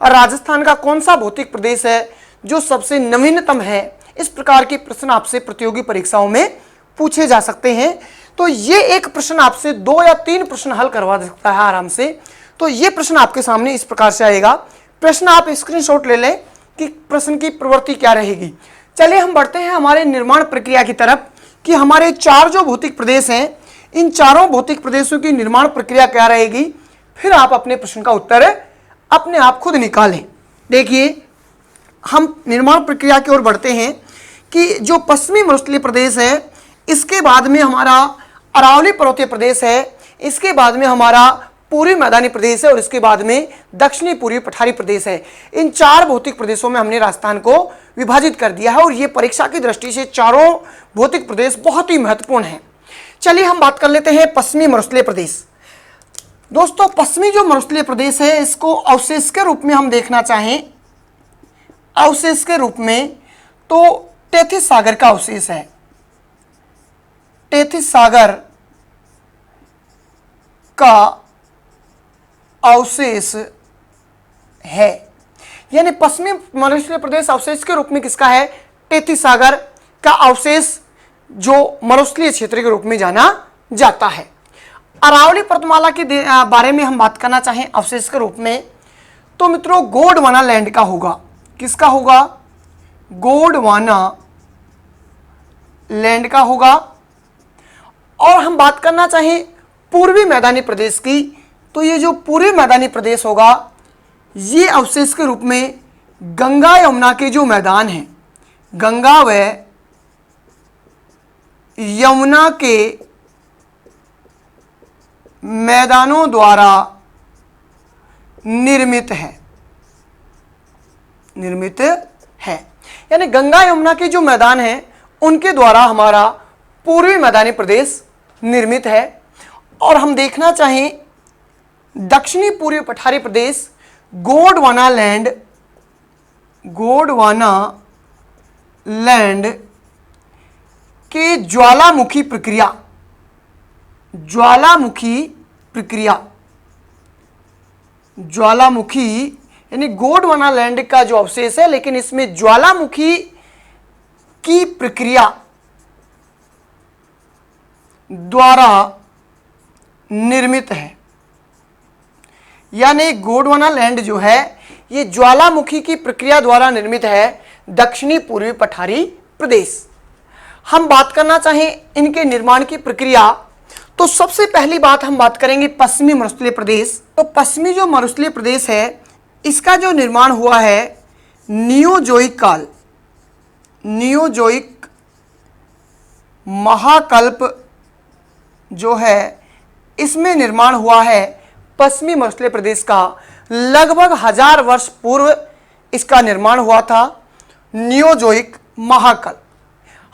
और राजस्थान का कौन सा भौतिक प्रदेश है जो सबसे नवीनतम है। इस प्रकार के प्रश्न आपसे प्रतियोगी परीक्षाओं में पूछे जा सकते हैं। तो ये एक प्रश्न आपसे 2 या 3 प्रश्न हल करवा सकता है आराम से। तो ये प्रश्न आपके सामने इस प्रकार से आएगा। प्रश्न आप स्क्रीनशॉट ले लें कि प्रश्न की प्रवृत्ति क्या रहेगी। चलिए हम बढ़ते हैं हमारे निर्माण प्रक्रिया की तरफ कि हमारे 4 जो भौतिक प्रदेश हैं, इन चारों भौतिक प्रदेशों की निर्माण प्रक्रिया क्या रहेगी। फिर आप अपने प्रश्न का उत्तर अपने आप खुद निकालें। देखिए हम निर्माण प्रक्रिया की ओर बढ़ते हैं कि जो पश्चिमी मरुस्थलीय प्रदेश है, इसके बाद में हमारा अरावली पर्वतीय प्रदेश है, इसके बाद में हमारा पूर्वी मैदानी प्रदेश है, और इसके बाद में दक्षिणी पूर्वी पठारी प्रदेश है। इन 4 भौतिक प्रदेशों में हमने राजस्थान को विभाजित कर दिया है, और ये परीक्षा की दृष्टि से चारों भौतिक प्रदेश बहुत ही महत्वपूर्ण हैं। चलिए हम बात कर लेते हैं पश्चिमी मरुस्थलीय प्रदेश। दोस्तों पश्चिमी जो मरुस्थलीय प्रदेश है, इसको अवशेष के रूप में हम देखना चाहें, अवशेष के रूप में तो टेथिस सागर का अवशेष है। टेथिस सागर का अवशेष है, यानी पश्चिमी मरुस्थलीय प्रदेश अवशेष के रूप में किसका है, टेथिस सागर का अवशेष, जो मरुस्थलीय क्षेत्र के रूप में जाना जाता है। अरावली पर्वतमाला के बारे में हम बात करना चाहें अवशेष के रूप में, तो मित्रों गोंडवाना लैंड का होगा। किसका होगा, गोंडवाना लैंड का होगा। और हम बात करना चाहें पूर्वी मैदानी प्रदेश की, तो ये जो पूर्वी मैदानी प्रदेश होगा, ये अवशेष के रूप में गंगा यमुना के जो मैदान हैं, गंगा व यमुना के मैदानों द्वारा निर्मित है, यानी गंगा यमुना के जो मैदान हैं उनके द्वारा हमारा पूर्वी मैदानी प्रदेश निर्मित है। और हम देखना चाहें दक्षिणी पूर्वी पठारी प्रदेश, गोंडवाना लैंड के ज्वालामुखी यानी गोंडवाना लैंड का जो अवशेष है, लेकिन इसमें ज्वालामुखी की प्रक्रिया द्वारा निर्मित है। यानी गोंडवाना लैंड जो है ये ज्वालामुखी की प्रक्रिया द्वारा निर्मित है, दक्षिणी पूर्वी पठारी प्रदेश। हम बात करना चाहें इनके निर्माण की प्रक्रिया, तो सबसे पहली बात हम बात करेंगे पश्चिमी मरुस्थलीय प्रदेश। तो पश्चिमी जो मरुस्थलीय प्रदेश है, इसका जो निर्माण हुआ है नियोजोइक काल, नियोजोइक महाकल्प जो है इसमें निर्माण हुआ है पश्चिमी मरुस्थलीय प्रदेश का। लगभग 1000 वर्ष पूर्व इसका निर्माण हुआ था, नियोजोइक महाकल्प।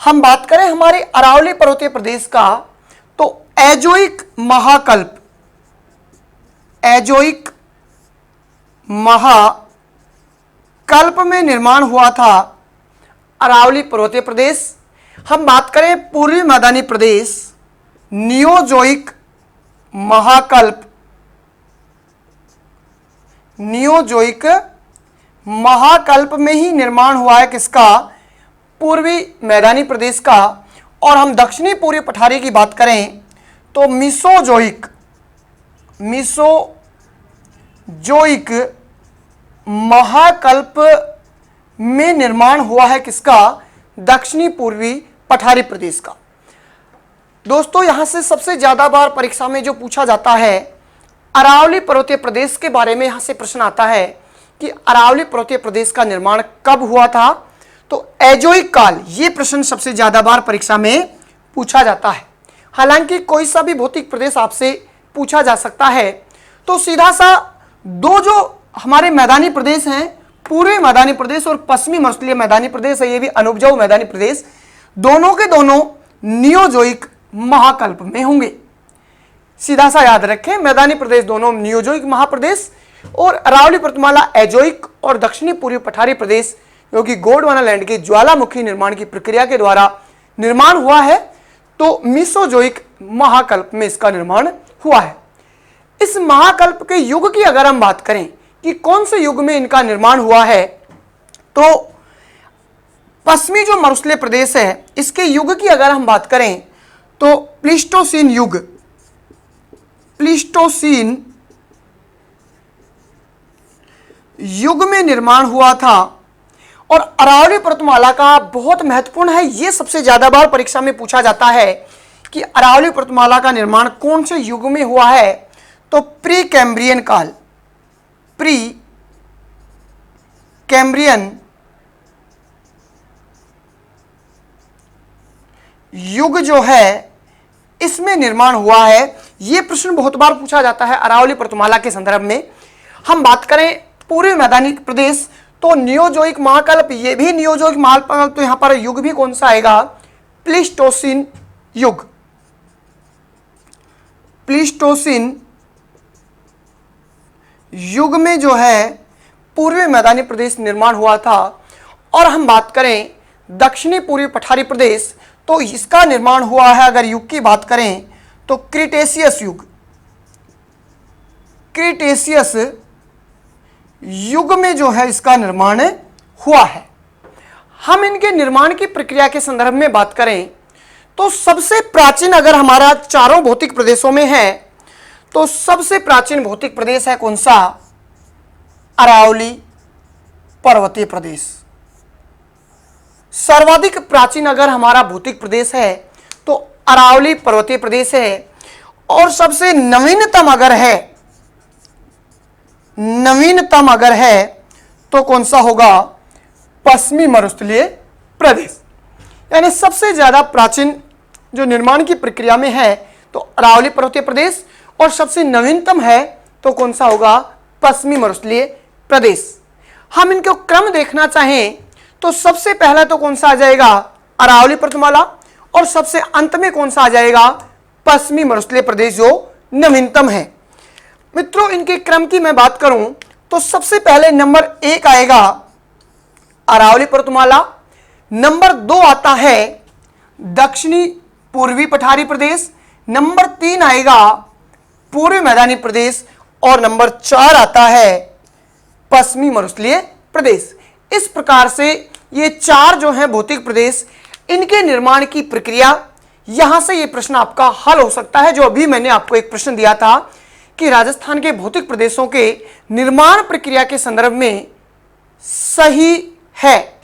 हम बात करें हमारे अरावली पर्वतीय प्रदेश का तो एजोइक महाकल्प, एजोइक महाकल्प में निर्माण हुआ था अरावली पर्वतीय प्रदेश। हम बात करें पूर्वी मैदानी प्रदेश, नियोजोइक महाकल्प, नियोजोइक महाकल्प में ही निर्माण हुआ है किसका, पूर्वी मैदानी प्रदेश का। और हम दक्षिणी पूर्वी पठारी की बात करें तो मिसोजोइक, मिसोजोइक महाकल्प में निर्माण हुआ है किसका, दक्षिणी पूर्वी पठारी प्रदेश का। दोस्तों यहां से सबसे ज्यादा बार परीक्षा में जो पूछा जाता है अरावली पर्वतीय प्रदेश के बारे में, यहां से प्रश्न आता है कि अरावली पर्वतीय प्रदेश का निर्माण कब हुआ था, तो एजोइक काल, ये प्रश्न सबसे ज्यादा बार परीक्षा में पूछा जाता है। हालांकि कोई सा भी भौतिक प्रदेश आपसे पूछा जा सकता है, तो सीधा सा दो जो हमारे मैदानी प्रदेश हैं, पूर्वी मैदानी प्रदेश और पश्चिमी मरुस्थलीय मैदानी प्रदेश है, ये भी अनुपजाऊ मैदानी प्रदेश, दोनों के दोनों नियोजोइक महाकल्प में होंगे। सीधा सा याद रखें, मैदानी प्रदेश दोनों नियोजोइक महाप्रदेश और अरावली पर्वतमाला एजोइक, और दक्षिणी पूर्वी पठारी प्रदेश जो कि गोंडवाना लैंड के ज्वालामुखी निर्माण की प्रक्रिया के द्वारा निर्माण हुआ है, तो मिसोजोइक महाकल्प में इसका निर्माण हुआ है। इस महाकल्प के युग की अगर हम बात करें कि कौन से युग में इनका निर्माण हुआ है, तो पश्चिमी जो मरुस्थलीय प्रदेश है इसके युग की अगर हम बात करें तो प्लीस्टोसीन युग, प्लीस्टोसीन युग में निर्माण हुआ था। और अरावली पर्वतमाला का बहुत महत्वपूर्ण है, यह सबसे ज्यादा बार परीक्षा में पूछा जाता है कि अरावली पर्वतमाला का निर्माण कौन से युग में हुआ है, तो प्री कैम्ब्रियन काल, प्री कैम्ब्रियन युग जो है इसमें निर्माण हुआ है। यह प्रश्न बहुत बार पूछा जाता है अरावली पर्वतमाला के संदर्भ में। हम बात करें पूर्वी मैदानी प्रदेश तो नियोजोइक महाकल्प, ये भी नियोजोइक महाकल्प, तो यहां पर युग भी कौन सा आएगा, प्लीस्टोसीन युग, प्लीस्टोसीन युग में जो है पूर्वी मैदानी प्रदेश निर्माण हुआ था। और हम बात करें दक्षिणी पूर्वी पठारी प्रदेश तो इसका निर्माण हुआ है, अगर युग की बात करें तो क्रिटेशियस युग, क्रिटेशियस युग में जो है इसका निर्माण हुआ है। हम इनके निर्माण की प्रक्रिया के संदर्भ में बात करें तो सबसे प्राचीन अगर हमारा चारों भौतिक प्रदेशों में है तो सबसे प्राचीन भौतिक प्रदेश है कौन सा, अरावली पर्वतीय प्रदेश। सर्वाधिक प्राचीन अगर हमारा भौतिक प्रदेश है तो अरावली पर्वतीय प्रदेश है। और सबसे नवीनतम अगर है, नवीनतम अगर है तो कौन सा होगा, पश्चिमी मरुस्थलीय प्रदेश। यानी सबसे ज्यादा प्राचीन जो निर्माण की प्रक्रिया में है तो अरावली पर्वतीय प्रदेश, और सबसे नवीनतम है तो कौन सा होगा, पश्चिमी मरुस्थलीय प्रदेश। हम इनको क्रम देखना चाहें तो सबसे पहला तो कौन सा आ जाएगा, अरावली पर्वतमाला, और सबसे अंत में कौन सा आ जाएगा, पश्चिमी मरुस्थलीय प्रदेश जो नवीनतम है। मित्रों इनके क्रम की मैं बात करूं तो सबसे पहले नंबर 1 आएगा अरावली पर्वतमाला, नंबर 2 आता है दक्षिणी पूर्वी पठारी प्रदेश, नंबर 3 आएगा पूर्वी मैदानी प्रदेश, और नंबर 4 आता है पश्चिमी मरुस्थलीय प्रदेश। इस प्रकार से ये 4 जो हैं भौतिक प्रदेश, इनके निर्माण की प्रक्रिया, यहां से ये प्रश्न आपका हल हो सकता है। जो अभी मैंने आपको एक प्रश्न दिया था कि राजस्थान के भौतिक प्रदेशों के निर्माण प्रक्रिया के संदर्भ में सही है,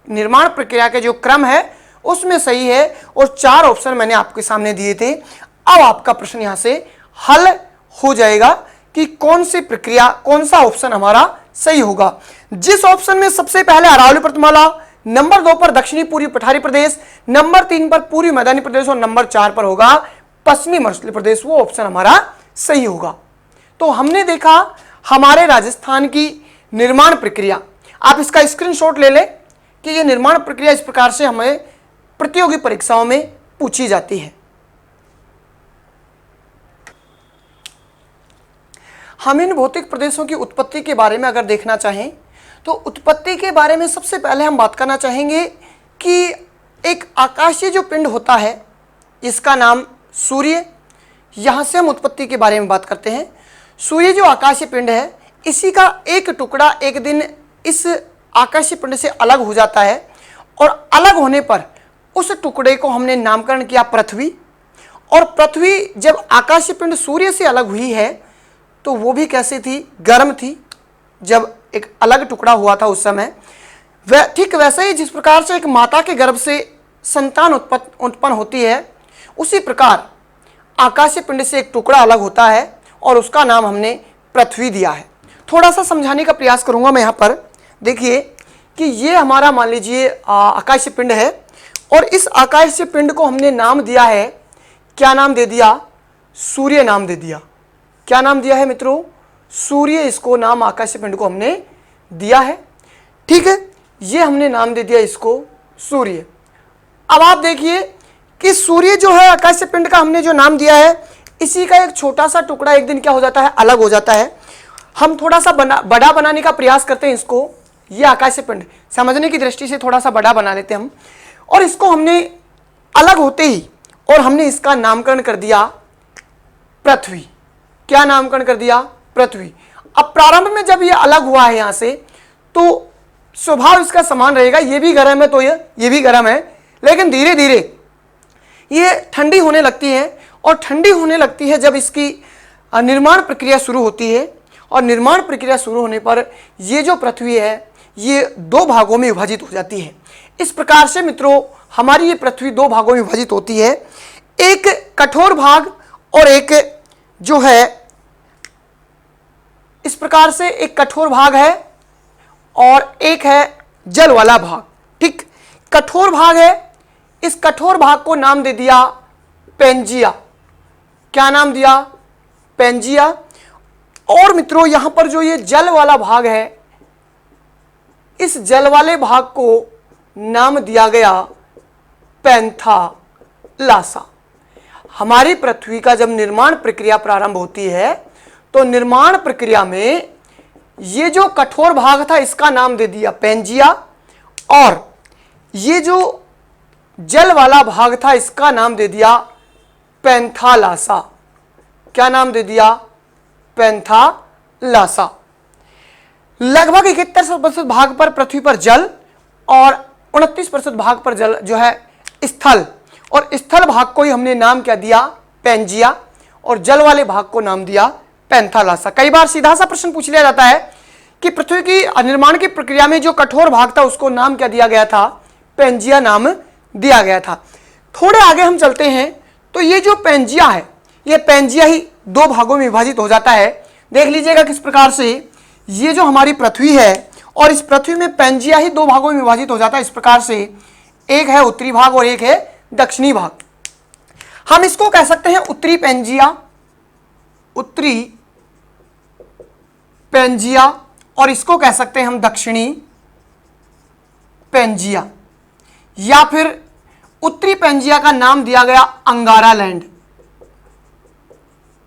निर्माण प्रक्रिया के जो क्रम है उसमें सही है, और 4 ऑप्शन मैंने आपके सामने दिए थे। अब आपका प्रश्न यहां से हल हो जाएगा कि कौन सी प्रक्रिया, कौन सा ऑप्शन हमारा सही होगा। जिस ऑप्शन में सबसे पहले अरावली पर्वतमाला, नंबर 2 पर दक्षिणी पूर्वी पठारी प्रदेश, नंबर 3 पर पूर्वी मैदानी प्रदेश और नंबर 4 पर होगा पश्चिमी मरुस्थलीय प्रदेश, वो ऑप्शन हमारा सही होगा। तो हमने देखा हमारे राजस्थान की निर्माण प्रक्रिया। आप इसका स्क्रीनशॉट ले लें कि ये निर्माण प्रक्रिया इस प्रकार से हमें प्रतियोगी परीक्षाओं में पूछी जाती है। हम इन भौतिक प्रदेशों की उत्पत्ति के बारे में अगर देखना चाहें तो उत्पत्ति के बारे में सबसे पहले हम बात करना चाहेंगे कि एक आकाशीय जो पिंड होता है इसका नाम सूर्य, यहाँ से हम उत्पत्ति के बारे में बात करते हैं। सूर्य जो आकाशीय पिंड है, इसी का एक टुकड़ा एक दिन इस आकाशीय पिंड से अलग हो जाता है और अलग होने पर उस टुकड़े को हमने नामकरण किया पृथ्वी। और पृथ्वी जब आकाशीय पिंड सूर्य से अलग हुई है तो वो भी कैसी थी, गर्म थी, जब एक अलग टुकड़ा हुआ था उस समय। वह ठीक वैसे ही जिस प्रकार से एक माता के गर्भ से संतान उत्पन्न होती है, उसी प्रकार आकाशीय पिंड से एक टुकड़ा अलग होता है और उसका नाम हमने पृथ्वी दिया है। थोड़ा सा समझाने का प्रयास करूंगा मैं यहाँ पर। देखिए कि ये हमारा मान लीजिए आकाशीय पिंड है और इस आकाशीय पिंड को हमने नाम दिया है, क्या नाम दे दिया, सूर्य नाम दे दिया। क्या नाम दिया है मित्रों, सूर्य, इसको नाम आकाशीय पिंड को हमने दिया है। ठीक है, ये हमने नाम दे दिया इसको सूर्य। अब आप देखिए कि सूर्य जो है आकाशीय पिंड का हमने जो नाम दिया है, इसी का एक छोटा सा टुकड़ा एक दिन क्या हो जाता है, अलग हो जाता है। हम थोड़ा सा बड़ा बनाने का प्रयास करते हैं इसको, ये आकाशीय पिंड समझने की दृष्टि से थोड़ा सा बड़ा बना लेते हैं हम, और इसको हमने अलग होते ही और हमने इसका नामकरण कर दिया पृथ्वी। क्या नामकरण कर दिया, पृथ्वी। अब प्रारंभ में जब ये अलग हुआ है यहां से, तो स्वभाव इसका समान रहेगा, ये भी गर्म है तो ये भी गर्म है, लेकिन धीरे धीरे ये ठंडी होने लगती है और ठंडी होने लगती है जब इसकी निर्माण प्रक्रिया शुरू होती है। और निर्माण प्रक्रिया शुरू होने पर ये जो पृथ्वी है ये 2 भागों में विभाजित हो जाती है। इस प्रकार से मित्रों हमारी ये पृथ्वी 2 भागों में विभाजित होती है, एक कठोर भाग और एक जो है, इस प्रकार से एक कठोर भाग है और एक है जल वाला भाग। ठीक, कठोर भाग है, इस कठोर भाग को नाम दे दिया पेंजिया। क्या नाम दिया, पेंजिया। और मित्रों यहां पर जो ये जल वाला भाग है, इस जल वाले भाग को नाम दिया गया पैंथालासा। हमारी पृथ्वी का जब निर्माण प्रक्रिया प्रारंभ होती है तो निर्माण प्रक्रिया में ये जो कठोर भाग था इसका नाम दे दिया पेंजिया, और ये जो जल वाला भाग था इसका नाम दे दिया पैंथालासा। क्या नाम दे दिया, पैंथालासा। लगभग 71% भाग पर पृथ्वी पर जल और 29% भाग पर जल जो है स्थल, और स्थल भाग को ही हमने नाम क्या दिया, पेंजिया, और जल वाले भाग को नाम दिया पैंथालासा। कई बार सीधा सा प्रश्न पूछ लिया जाता है कि पृथ्वी की निर्माण की प्रक्रिया में जो कठोर भाग था उसको नाम क्या दिया गया था, पेंजिया नाम दिया गया था। थोड़े आगे हम चलते हैं तो ये जो पेंजिया है, ये पेंजिया ही 2 भागों में विभाजित हो जाता है। देख लीजिएगा किस प्रकार से ये जो हमारी पृथ्वी है और इस पृथ्वी में पेंजिया ही 2 भागों में विभाजित हो जाता है। इस प्रकार से एक है उत्तरी भाग और एक है दक्षिणी भाग। हम इसको कह सकते हैं उत्तरी पेंजिया, उत्तरी पेंजिया, और इसको कह सकते हैं हम दक्षिणी पेंजिया, या फिर उत्तरी पेंजिया का नाम दिया गया अंगारा लैंड।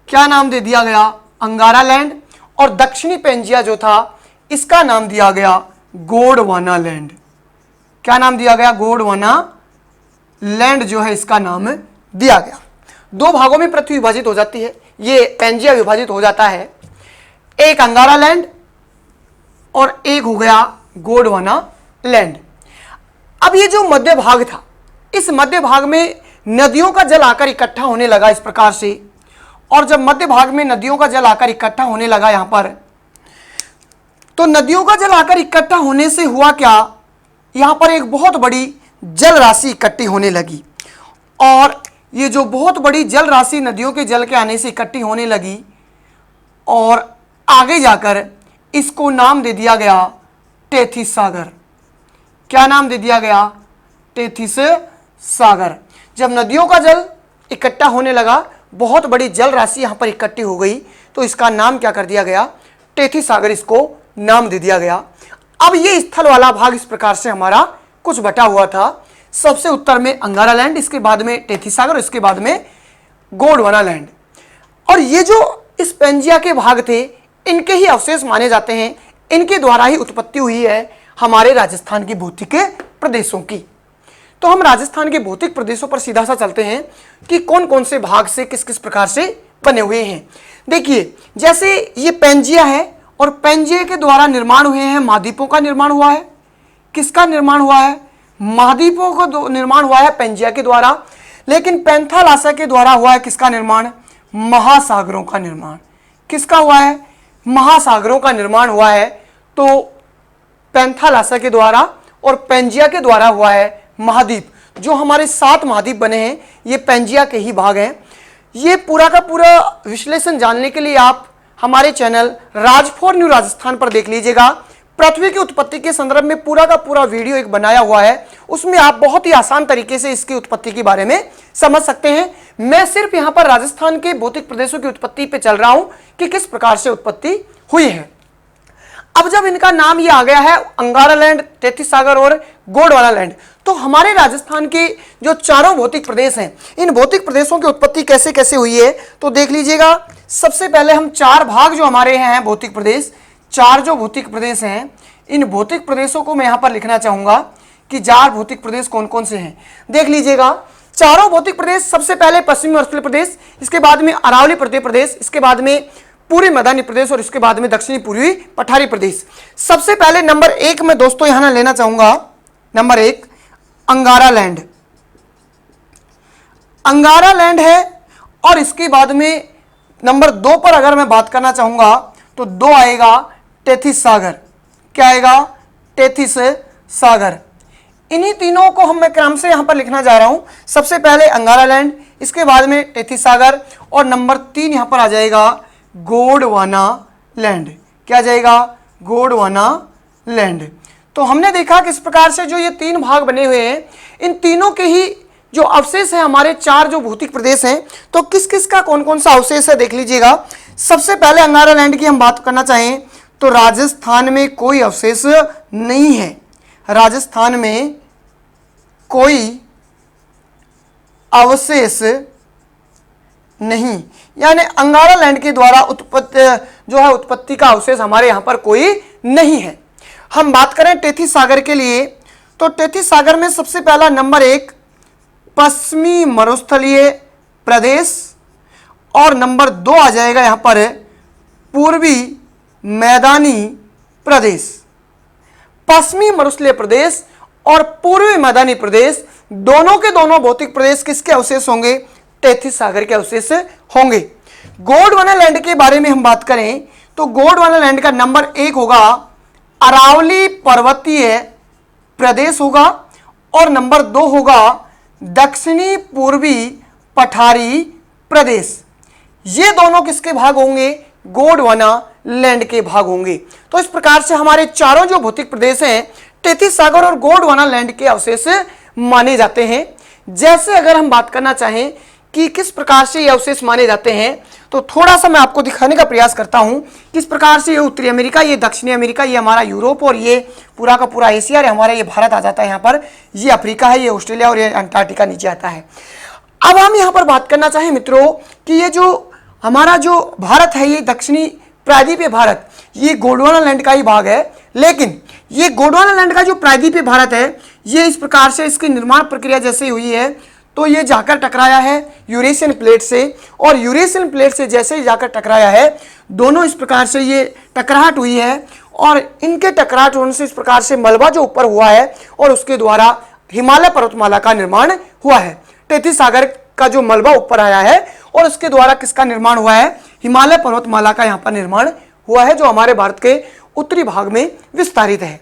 क्या नाम दे दिया गया, अंगारा लैंड। और दक्षिणी पेंजिया जो था इसका नाम दिया गया गोंडवाना लैंड। क्या नाम दिया गया, गोंडवाना लैंड जो है इसका नाम दिया गया। 2 भागों में पृथ्वी विभाजित हो जाती है, ये पेंजिया विभाजित हो जाता है, एक अंगारा लैंड और एक हो गया गोंडवाना लैंड। अब ये जो मध्य भाग था, इस मध्य भाग में नदियों का जल आकर इकट्ठा होने लगा इस प्रकार से, और जब मध्य भाग में नदियों का जल आकर इकट्ठा होने लगा यहां पर, तो नदियों का जल आकर इकट्ठा होने से हुआ क्या, यहां पर एक बहुत बड़ी जल राशि इकट्ठी होने लगी, और ये जो बहुत बड़ी जल राशि नदियों के जल के आने से इकट्ठी होने लगी, और आगे जाकर इसको नाम दे दिया गया टेथिस सागर। क्या नाम दे दिया गया? टेथिस सागर। जब नदियों का जल इकट्ठा होने लगा, बहुत बड़ी जल राशि यहाँ पर इकट्ठी हो गई, तो इसका नाम क्या कर दिया गया? टेथिस सागर इसको नाम दे दिया गया। अब ये स्थल वाला भाग इस प्रकार से हमारा कुछ बटा हुआ था। सबसे उत्तर में अंगारा लैंड, इसके बाद में टेथिस सागर, इसके बाद में गोंडवाना लैंड। और ये जो इस पेंजिया के भाग थे, इनके ही अवशेष माने जाते हैं, इनके द्वारा ही उत्पत्ति हुई है हमारे राजस्थान की भौतिक प्रदेशों की। तो हम राजस्थान के भौतिक प्रदेशों पर सीधा सा चलते हैं कि कौन कौन से भाग से किस किस प्रकार से बने हुए हैं। देखिए, जैसे ये पेंजिया है और पेंजिया के द्वारा निर्माण हुए हैं महाद्वीपों का निर्माण हुआ है। किसका निर्माण हुआ है? महाद्वीपों का निर्माण हुआ है पेंजिया के द्वारा। लेकिन पैंथालासा के द्वारा हुआ है किसका निर्माण? महासागरों का निर्माण। किसका हुआ है? महासागरों का निर्माण हुआ है। तो पैंथालासा के द्वारा और पेंजिया के द्वारा हुआ है महाद्वीप। जो हमारे 7 महाद्वीप बने हैं, ये पेंजिया के ही भाग हैं। ये पूरा का पूरा विश्लेषण जानने के लिए आप हमारे channel Raj for new Rajasthan पर देख लीजिएगा। पृथ्वी की उत्पत्ति के संदर्भ में पूरा का पूरा वीडियो एक बनाया हुआ है, उसमें आप बहुत ही आसान तरीके से इसकी उत्पत्ति के बारे में समझ सकते हैं। मैं सिर्फ यहाँ पर राजस्थान के भौतिक प्रदेशों की उत्पत्ति पे चल रहा हूं कि किस प्रकार से उत्पत्ति हुई है। अब जब इनका नाम ये आ गया है अंगारा लैंड, टेथिस सागर और गोंडवाना लैंड, तो हमारे राजस्थान के जो चारों भौतिक प्रदेश हैं, इन भौतिक प्रदेशों की उत्पत्ति कैसे कैसे हुई है तो देख लीजिएगा। सबसे पहले हम 4 भाग जो हमारे हैं भौतिक प्रदेश, 4 जो भौतिक प्रदेश हैं, इन भौतिक प्रदेशों को मैं यहाँ पर लिखना चाहूंगा कि 4 भौतिक प्रदेश कौन कौन से हैं। देख लीजिएगा, चारों भौतिक प्रदेश, सबसे पहले पश्चिमी मरुस्थलीय प्रदेश, इसके बाद में अरावली प्रदेश, इसके बाद में पूर्वी मैदानी प्रदेश और इसके बाद में दक्षिणी पूर्वी पठारी प्रदेश। सबसे पहले नंबर 1 में दोस्तों यहां लेना चाहूंगा, नंबर 1 अंगारा लैंड। अंगारा लैंड है। और इसके बाद में नंबर 2 पर अगर मैं बात करना चाहूंगा तो 2 आएगा टेथिस सागर। क्या आएगा? टेथिस सागर। इन्हीं तीनों को हम मैं क्रम से यहां पर लिखना जा रहा हूं। सबसे पहले अंगारा लैंड, इसके बाद में टेथिस सागर और नंबर 3 यहां पर आ जाएगा गोंडवाना लैंड। क्या जाएगा? गोंडवाना लैंड। तो हमने देखा किस प्रकार से जो ये 3 भाग बने हुए हैं, इन तीनों के ही जो अवशेष है हमारे 4 जो भौतिक प्रदेश हैं, तो किस किस का कौन कौन सा अवशेष है देख लीजिएगा। सबसे पहले अंगारा लैंड की हम बात करना चाहें तो राजस्थान में कोई अवशेष नहीं है। राजस्थान में कोई अवशेष नहीं, यानी अंगारा लैंड के द्वारा उत्पत्ति का अवशेष हमारे यहां पर कोई नहीं है। हम बात करें टेथिस सागर के लिए तो टेथिस सागर में सबसे पहला नंबर 1 पश्चिमी मरुस्थलीय प्रदेश और नंबर 2 आ जाएगा यहां पर पूर्वी मैदानी प्रदेश। पश्चिमी मरुस्थलीय प्रदेश और पूर्वी मैदानी प्रदेश दोनों के दोनों भौतिक प्रदेश किसके अवशेष होंगे? टेथिस सागर के अवशेष होंगे। गोंडवाना लैंड के बारे में हम बात करें तो गोंडवाना लैंड का नंबर 1 होगा अरावली पर्वतीय प्रदेश होगा और नंबर 2 होगा दक्षिणी पूर्वी पठारी प्रदेश। ये दोनों किसके भाग होंगे? गोंडवाना लैंड के भाग होंगे। तो इस प्रकार से हमारे चारों जो भौतिक प्रदेश हैं टेथिस सागर और गोंडवाना लैंड के अवशेष माने जाते हैं। जैसे अगर हम बात करना चाहें कि किस प्रकार से ये अवशेष माने जाते हैं तो थोड़ा सा मैं आपको दिखाने का प्रयास करता हूं किस प्रकार से ये उत्तरी अमेरिका, ये दक्षिणी अमेरिका, ये हमारा यूरोप और ये पूरा का पूरा एशिया और हमारा ये भारत आ जाता है। यहाँ पर ये अफ्रीका है, ये ऑस्ट्रेलिया और ये अंटार्कटिका नीचे आता है। अब हम यहाँ पर बात करना चाहें मित्रों कि ये जो हमारा जो भारत है, ये दक्षिणी प्रायद्वीपीय भारत, ये गोंडवाना लैंड का ही भाग है। लेकिन ये गोंडवाना लैंड का जो प्रायद्वीपीय भारत है, ये इस प्रकार से इसकी निर्माण प्रक्रिया जैसे हुई है तो ये जाकर टकराया है यूरेशियन प्लेट से, और यूरेशियन प्लेट से जैसे ही जाकर टकराया है, दोनों इस प्रकार से ये टकराहट हुई है और इनके टकराहट होने से इस प्रकार से मलबा जो ऊपर हुआ है और उसके द्वारा हिमालय पर्वतमाला का निर्माण हुआ है। टेथिस सागर का जो मलबा ऊपर आया है और उसके द्वारा किसका निर्माण हुआ है? हिमालय पर्वतमाला का यहाँ पर निर्माण हुआ है, जो हमारे भारत के उत्तरी भाग में विस्तारित है।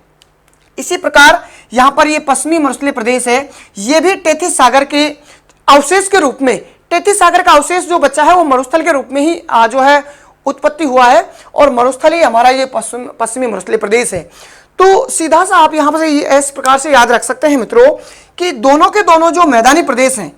इसी प्रकार यहाँ पर ये पश्चिमी मरुस्थलीय प्रदेश है, ये भी टेथिस सागर के अवशेष के रूप में, टेथिस सागर का अवशेष जो बचा है वो मरुस्थल के रूप में ही जो है उत्पत्ति हुआ है और मरुस्थलीय हमारा ये पश्चिमी मरुस्थलीय प्रदेश है। तो सीधा सा आप यहाँ पर इस प्रकार से याद रख सकते हैं मित्रों कि दोनों के दोनों जो मैदानी प्रदेश हैं,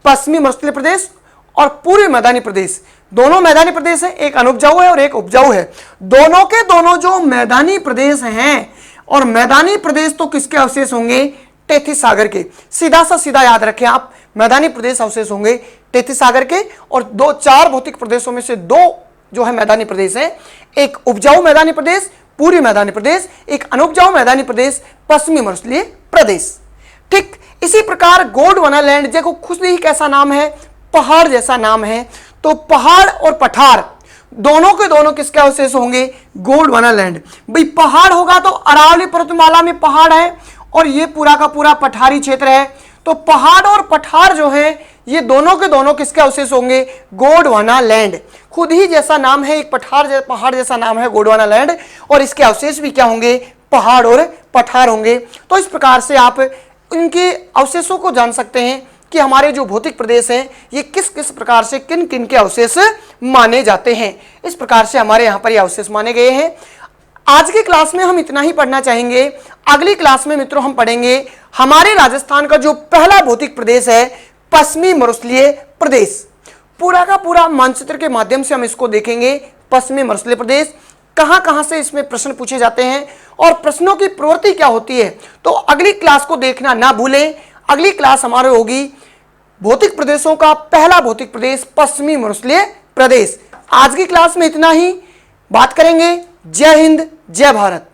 पश्चिमी मरुस्थलीय प्रदेश और पूर्वी मैदानी प्रदेश, दोनों मैदानी प्रदेश हैं, एक अनुपजाऊ है और एक उपजाऊ है। दोनों के दोनों जो मैदानी प्रदेश हैं, और मैदानी प्रदेश तो किसके अवशेष होंगे? टेथिस सागर के। सीधा याद रखें आप, मैदानी प्रदेश अवशेष होंगे टेथिस सागर के। और 4 भौतिक प्रदेशों में से 2 जो है मैदानी प्रदेश है, एक उपजाऊ मैदानी प्रदेश पूर्वी मैदानी प्रदेश, एक अनुपजाऊ मैदानी प्रदेश पश्चिमी मरुस्थलीय प्रदेश। ठीक इसी प्रकार गोंडवाना लैंड, देखो खुद ही कैसा नाम है, पहाड़ जैसा नाम है। तो पहाड़ और पठार दोनों के दोनों किसके अवशेष होंगे? गोंडवाना लैंड। भाई पहाड़ होगा तो अरावली पर्वतमाला में पहाड़ है और ये पूरा का पूरा पठारी क्षेत्र है। तो पहाड़ और पठार जो है ये दोनों के दोनों किसके अवशेष होंगे? गोंडवाना लैंड। खुद ही जैसा नाम है, एक पहाड़ जैसा नाम है गोंडवाना लैंड, और इसके अवशेष भी क्या होंगे? पहाड़ और पठार होंगे। तो इस प्रकार से आप इनके अवशेषों को जान सकते हैं कि हमारे जो भौतिक प्रदेश हैं ये किस किस प्रकार से किन किन के अवशेष माने जाते हैं। इस प्रकार से हमारे यहाँ पर ये अवशेष माने गए हैं। आज की क्लास में हम इतना ही पढ़ना चाहेंगे। अगली क्लास में मित्रों हम पढ़ेंगे हमारे राजस्थान का जो पहला भौतिक प्रदेश है पश्चिमी मरुस्थलीय प्रदेश। पूरा का पूरा मानचित्र के माध्यम से हम इसको देखेंगे। पश्चिमी मरुस्थलीय प्रदेश कहां से इसमें प्रश्न पूछे जाते हैं और प्रश्नों की प्रवृत्ति क्या होती है। तो अगली क्लास को देखना ना भूलें। अगली क्लास हमारे होगी भौतिक प्रदेशों का पहला भौतिक प्रदेश पश्चिमी मरुस्थलीय प्रदेश। आज की क्लास में इतना ही, बात करेंगे। जय हिंद, जय भारत।